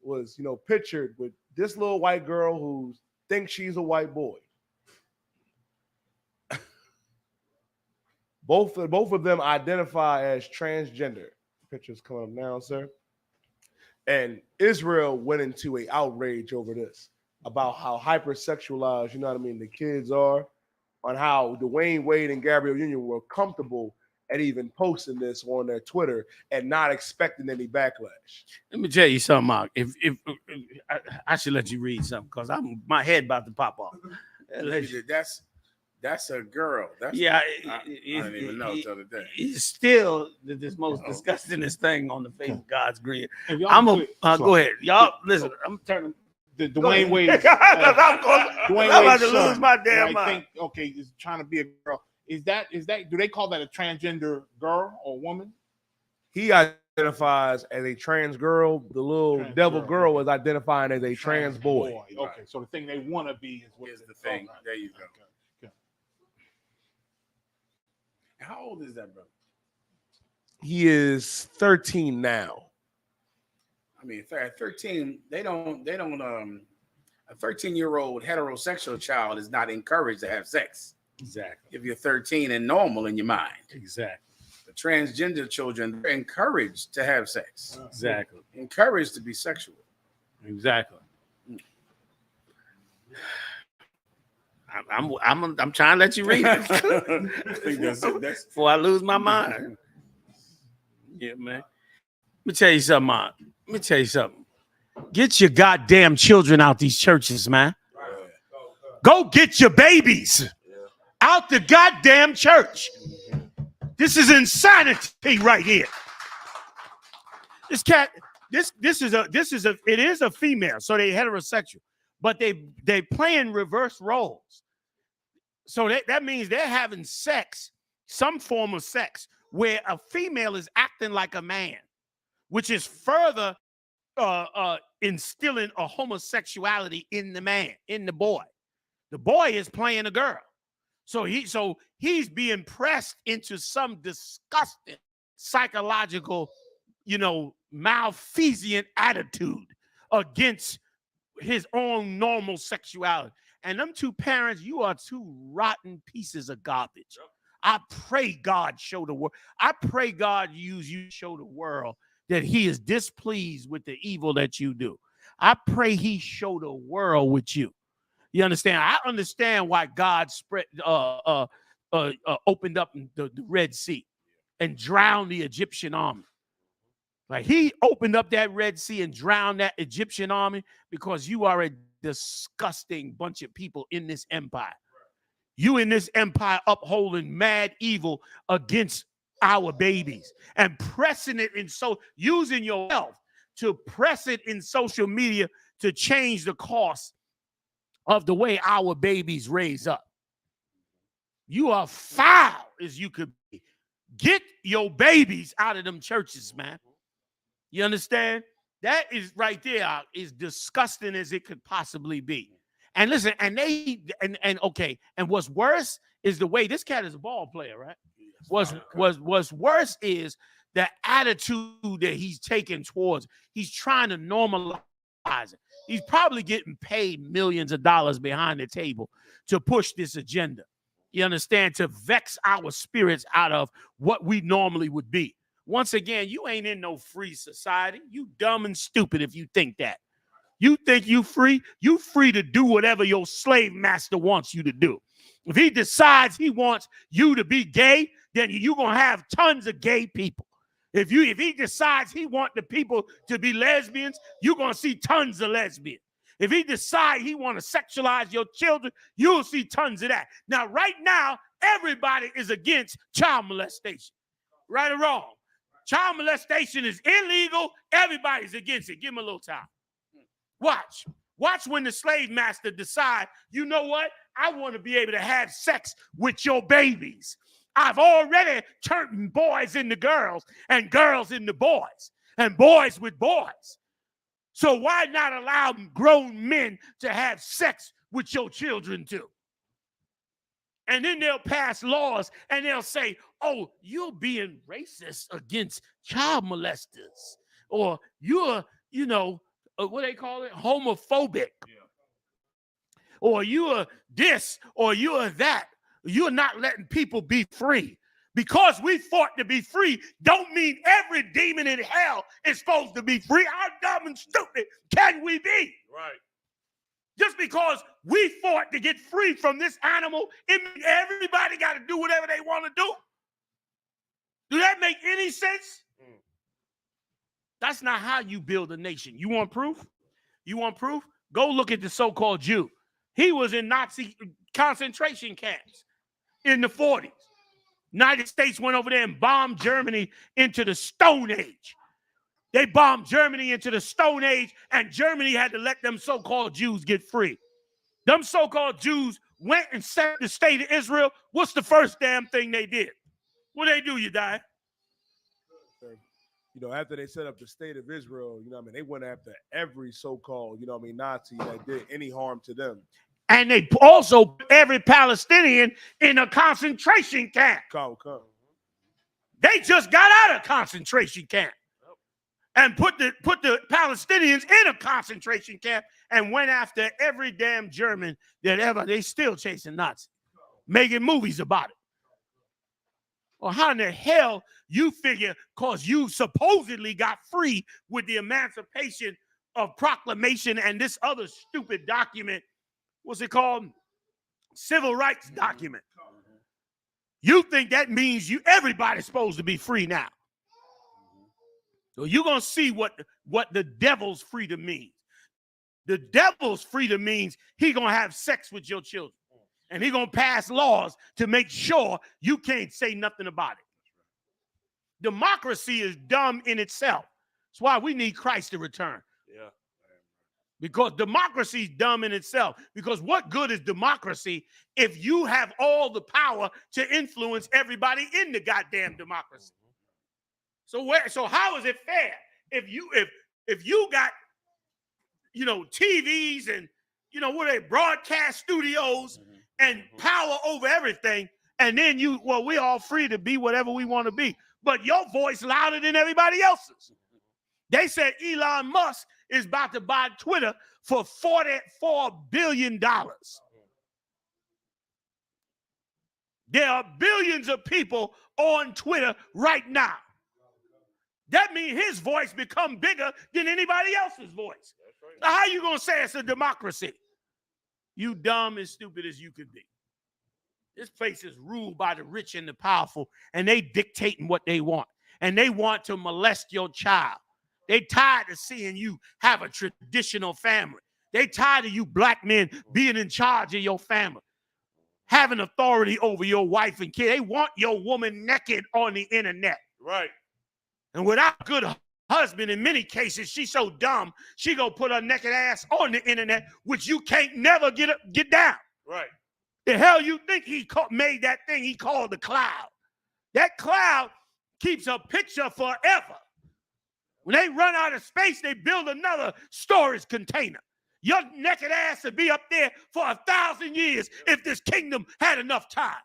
was, pictured with this little white girl who thinks she's a white boy. Both of them identify as transgender. Pictures coming up now, sir. And Israel went into an outrage over this, about how hypersexualized, the kids are, on how Dwayne Wade and Gabrielle Union were comfortable at even posting this on their Twitter and not expecting any backlash. Let me tell you something, Mark. If I should let you read something because my head about to pop off. That's a girl. I didn't even know until today. It's still the most disgustingest thing on the face of God's green. Go ahead, y'all. Listen, I'm turning. The Dwayne Wade. I'm about to lose my damn mind. Is trying to be a girl. Is that? Do they call that a transgender girl or woman? He identifies as a trans girl. The little devil girl is identifying as a trans boy. Okay, so the thing they want to be is what is the thing. There you go. Okay. How old is that brother? He is 13 now. I mean, at 13, they don't. A 13-year-old heterosexual child is not encouraged to have sex. Exactly. If you're 13 and normal in your mind. Exactly. The transgender children, they're encouraged to have sex. Exactly. Encouraged to be sexual. Exactly. I'm trying to let you read it. I think that's it. Before I lose my mind. Yeah, man. Let me tell you something, Mark. Let me tell you something. Get your goddamn children out these churches, man. Go get your babies out the goddamn church. This is insanity right here. This cat, it is a female, so they heterosexual, but they playing reverse roles. So that means they're having sex, some form of sex, where a female is acting like a man, which is further instilling a homosexuality in the man, in the boy. The boy is playing a girl. So he's being pressed into some disgusting psychological, malfeasant attitude against his own normal sexuality. And them two parents, you are two rotten pieces of garbage. I pray God show the world. I pray God use you to show the world that he is displeased with the evil that you do. I pray he show the world with you. You understand? I understand why God opened up the Red Sea and drowned the Egyptian army. Like he opened up that Red Sea and drowned that Egyptian army because you are a disgusting bunch of people in this empire. You in this empire upholding mad evil against our babies and pressing it using your wealth to press it in social media to change the course of the way our babies raise up. You are foul as you could be. Get your babies out of them churches, man. You understand? That is right there is disgusting as it could possibly be. And listen, and what's worse is the way this cat is a ball player, right? What's worse is the attitude that he's taking towards. He's trying to normalize it. He's probably getting paid millions of dollars behind the table to push this agenda. You understand? To vex our spirits out of what we normally would be. Once again, you ain't in no free society. You dumb and stupid if you think that. You think you free? You free to do whatever your slave master wants you to do. If he decides he wants you to be gay, then you're going to have tons of gay people. If he decides he wants the people to be lesbians, you're going to see tons of lesbians. If he decides he want to sexualize your children, you'll see tons of that. Now, right now, everybody is against child molestation. Right or wrong? Child molestation is illegal. Everybody's against it. Give him a little time. Watch. Watch when the slave master decide, you know what? I want to be able to have sex with your babies. I've already turned boys into girls and girls into boys and boys with boys. So why not allow grown men to have sex with your children too? And then they'll pass laws and they'll say, oh, you're being racist against child molesters. Or you're, what they call it? Homophobic. Yeah. Or you're this or you're that. You're not letting people be free. Because we fought to be free don't mean every demon in hell is supposed to be free. How dumb and stupid can we be? Right. Just because we fought to get free from this animal, it means everybody got to do whatever they want to do. Do that make any sense? That's not how you build a nation. You want proof? You want proof? Go look at the so-called Jew. He was in Nazi concentration camps in the 40s. United States went over there and bombed Germany into the Stone Age. They bombed Germany into the Stone Age, and Germany had to let them so-called Jews get free. Them so-called Jews went and set the state of Israel. What's the first damn thing they did? What they do, you die? After they set up the state of Israel, they went after every so-called, Nazi that did any harm to them. And they also put every Palestinian in a concentration camp. They just got out of concentration camp and put the Palestinians in a concentration camp and went after every damn German that ever. They still chasing Nazis, making movies about it. Well, how in the hell you figure, because you supposedly got free with the Emancipation of Proclamation and this other stupid document, what's it called? Civil rights document. You think that means everybody's supposed to be free now. So you're going to see what the devil's freedom means. The devil's freedom means he's going to have sex with your children. And he's going to pass laws to make sure you can't say nothing about it. Democracy is dumb in itself. That's why we need Christ to return. Yeah. Because democracy is dumb in itself. Because what good is democracy if you have all the power to influence everybody in the goddamn democracy? So how is it fair if you got TVs and broadcast studios and power over everything, and then we all free to be whatever we want to be, but your voice louder than everybody else's. They said Elon Musk is about to buy Twitter for $44 billion. There are billions of people on Twitter right now. That means his voice become bigger than anybody else's voice. Now, how you going to say it's a democracy? You dumb and stupid as you could be. This place is ruled by the rich and the powerful, and they dictating what they want. And they want to molest your child. They tired of seeing you have a traditional family. They tired of you black men being in charge of your family, having authority over your wife and kid. They want your woman naked on the internet. Right. And without a good husband, in many cases, she's so dumb, she gonna put her naked ass on the internet, which you can't never get down. Right. The hell you think he made that thing he called the cloud? That cloud keeps a picture forever. When they run out of space, they build another storage container. Your naked ass would be up there for 1,000 years if this kingdom had enough time.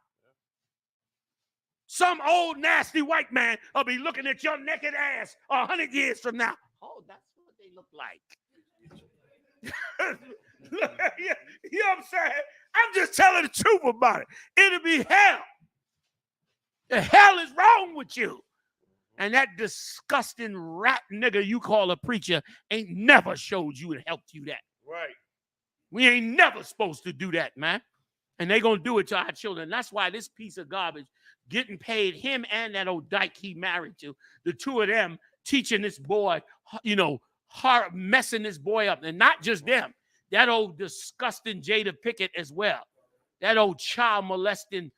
Some old nasty white man will be looking at your naked ass 100 years from now. Oh, that's what they look like. You know what I'm saying? I'm just telling the truth about it. It'll be hell. The hell is wrong with you? And that disgusting rat nigga you call a preacher ain't never showed you and helped you that. Right. We ain't never supposed to do that, man. And they gonna do it to our children. That's why this piece of garbage getting paid, him and that old dyke he married to, the two of them teaching this boy, you know, messing this boy up. And not just them, that old disgusting Jada Pickett as well. That old child molesting,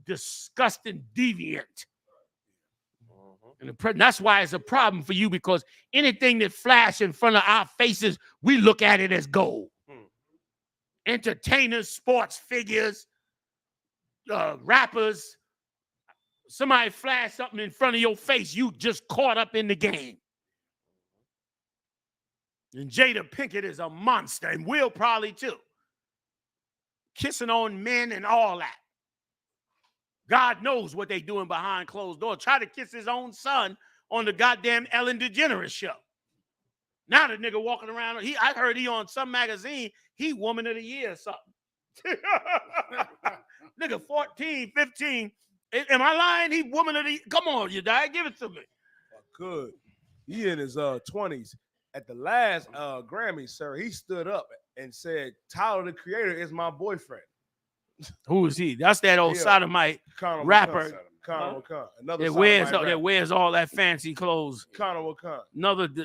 disgusting deviant. And that's why it's a problem for you, because anything that flash in front of our faces, we look at it as gold. Entertainers, sports figures, rappers, somebody flash something in front of your face, you just caught up in the game. And Jada Pinkett is a monster, and Will probably too. Kissing on men and all that. God knows what they doing behind closed doors. Try to kiss his own son on the goddamn Ellen DeGeneres show. Now the nigga walking around, I heard he on some magazine, he woman of the year or something. Nigga 14, 15. Am I lying? He woman of the year. Come on, you die. Give it to me. Good. He in his 20s. At the last Grammy, sir, he stood up and said, Tyler, the Creator, is my boyfriend. Who is he? That's that old sodomite rapper. Conor McCann. That wears all that fancy clothes. Conor McCann.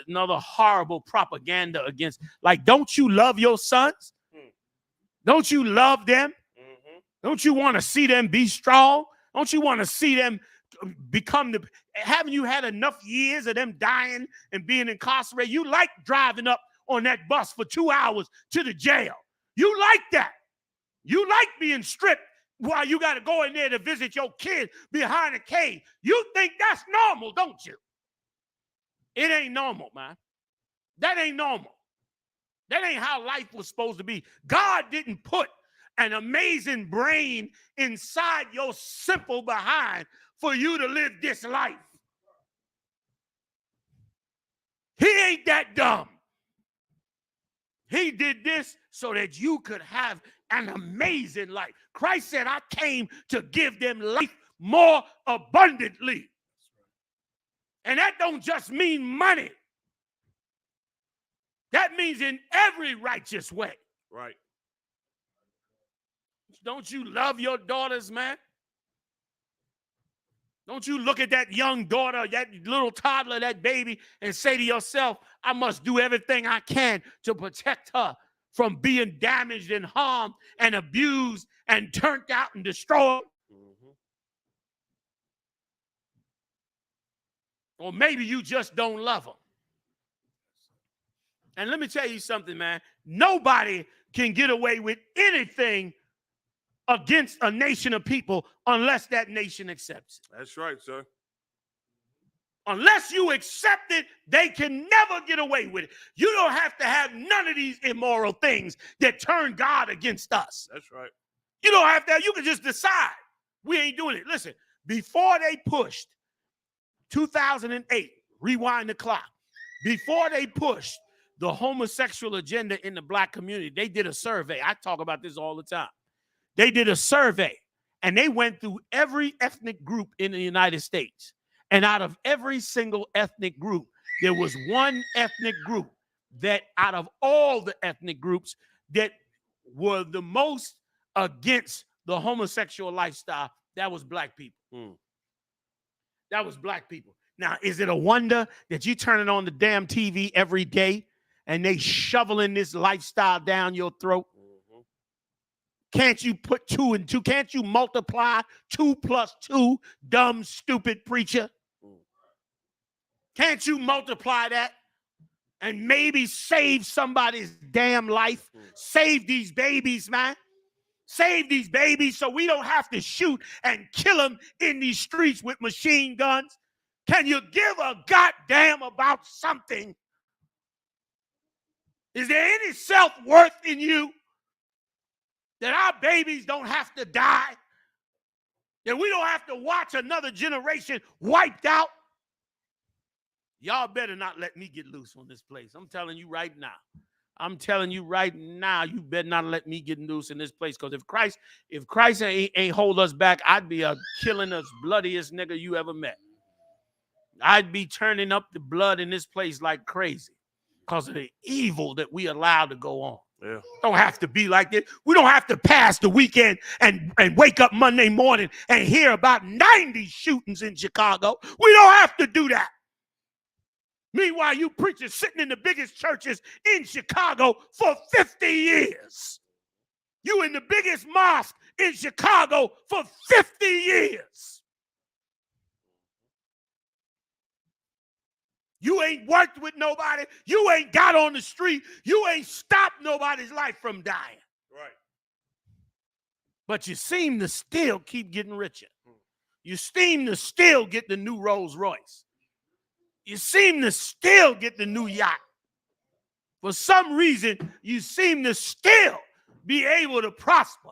Another horrible propaganda against. Like, don't you love your sons? Don't you love them? Don't you want to see them be strong? Don't you want to see them become haven't you had enough years of them dying and being incarcerated? You like driving up on that bus for 2 hours to the jail. You like that. You like being stripped while you got to go in there to visit your kid behind a cave. You think that's normal, don't you? It ain't normal, man. That ain't normal. That ain't how life was supposed to be. God didn't put an amazing brain inside your simple behind for you to live this life. He ain't that dumb. He did this so that you could have an amazing life. Christ said, I came to give them life more abundantly. And that don't just mean money. That means in every righteous way. Right. Don't you love your daughters, man? Don't you look at that young daughter, that little toddler, that baby, and say to yourself, I must do everything I can to protect her from being damaged and harmed and abused and turned out and destroyed. Or maybe you just don't love them. And let me tell you something, man. Nobody can get away with anything against a nation of people unless that nation accepts it. That's right, sir. Unless you accept it, they can never get away with it. You don't have to have none of these immoral things that turn God against us. That's right. You don't have to. You can just decide we ain't doing it. Listen, before they pushed 2008, rewind the clock, before they pushed the homosexual agenda in the black community, they did a survey. I talk about this all the time. They did a survey, and they went through every ethnic group in the United States. And out of every single ethnic group, there was one ethnic group that out of all the ethnic groups that were the most against the homosexual lifestyle, that was black people. That was black people. Now, is it a wonder that you turn it on the damn TV every day and they shoveling this lifestyle down your throat? Can't you put 2 and 2? Can't you multiply 2 plus 2, dumb, stupid preacher? Can't you multiply that and maybe save somebody's damn life? Save these babies, man. Save these babies so we don't have to shoot and kill them in these streets with machine guns. Can you give a goddamn about something? Is there any self-worth in you? That our babies don't have to die? That we don't have to watch another generation wiped out. Y'all better not let me get loose on this place. I'm telling you right now. I'm telling you right now, you better not let me get loose in this place. Because if Christ ain't hold us back, I'd be a killing us bloodiest nigga you ever met. I'd be turning up the blood in this place like crazy because of the evil that we allow to go on. Yeah. Don't have to be like this. We don't have to pass the weekend and wake up Monday morning and hear about 90 shootings in Chicago. We don't have to do that. Meanwhile, you preachers sitting in the biggest churches in Chicago for 50 years. You in the biggest mosque in Chicago for 50 years. You ain't worked with nobody. You ain't got on the street. You ain't stopped nobody's life from dying. Right. But you seem to still keep getting richer. You seem to still get the new Rolls Royce. You seem to still get the new yacht. For some reason, you seem to still be able to prosper.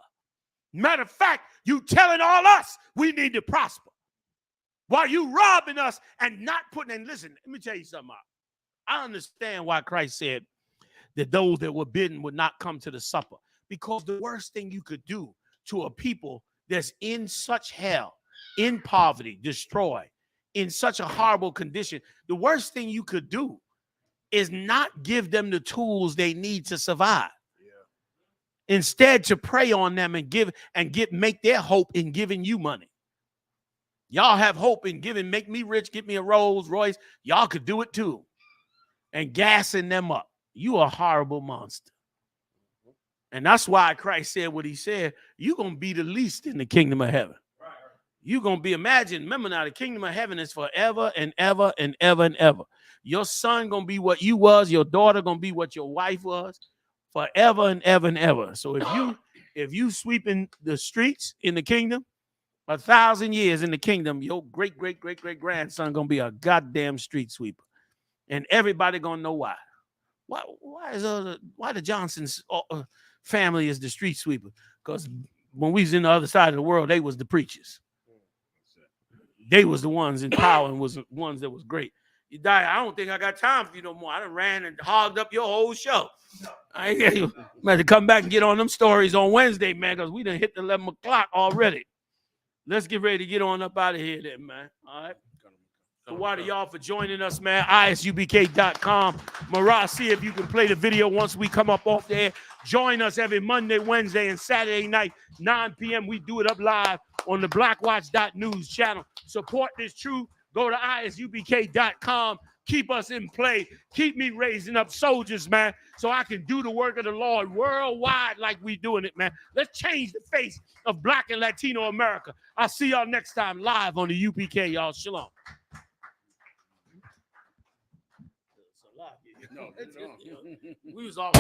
Matter of fact, you telling all us we need to prosper. While you robbing us and not putting in, listen, let me tell you something. I understand why Christ said that those that were bidden would not come to the supper. Because the worst thing you could do to a people that's in such hell, in poverty, destroyed, in such a horrible condition, the worst thing you could do is not give them the tools they need to survive. Yeah. Instead, to prey on them and make their hope in giving you money. Y'all have hope in giving, make me rich, get me a Rolls Royce. Y'all could do it too. And gassing them up. You a horrible monster. And that's why Christ said what he said. You're going to be the least in the kingdom of heaven. You're going to be, imagine, remember now, the kingdom of heaven is forever and ever and ever and ever. Your son going to be what you was. Your daughter going to be what your wife was. Forever and ever and ever. So if you sweeping the streets in the kingdom, 1,000 years in the kingdom, your great-great-great-great-grandson going to be a goddamn street sweeper. And everybody going to know why. Why the Johnson's family is the street sweeper? Because when we was in the other side of the world, they was the preachers. They was the ones in power and was the ones that was great. You die. I don't think I got time for you no more. I done ran and hogged up your whole show. I had to come back and get on them stories on Wednesday, man, because we done hit the 11 o'clock already. Let's get ready to get on up out of here then, man. All right. So why do y'all for joining us, man? ISUPK.com. Marah, see if you can play the video once we come up off there. Join us every Monday, Wednesday, and Saturday night, 9 p.m. We do it up live on the BLACKWATCH.news channel. Support this truth. Go to ISUPK.com. Keep us in play. Keep me raising up soldiers, man, so I can do the work of the Lord worldwide like we doing it, man. Let's change the face of Black and Latino America. I'll see y'all next time live on the UPK, y'all. Shalom. No, we was all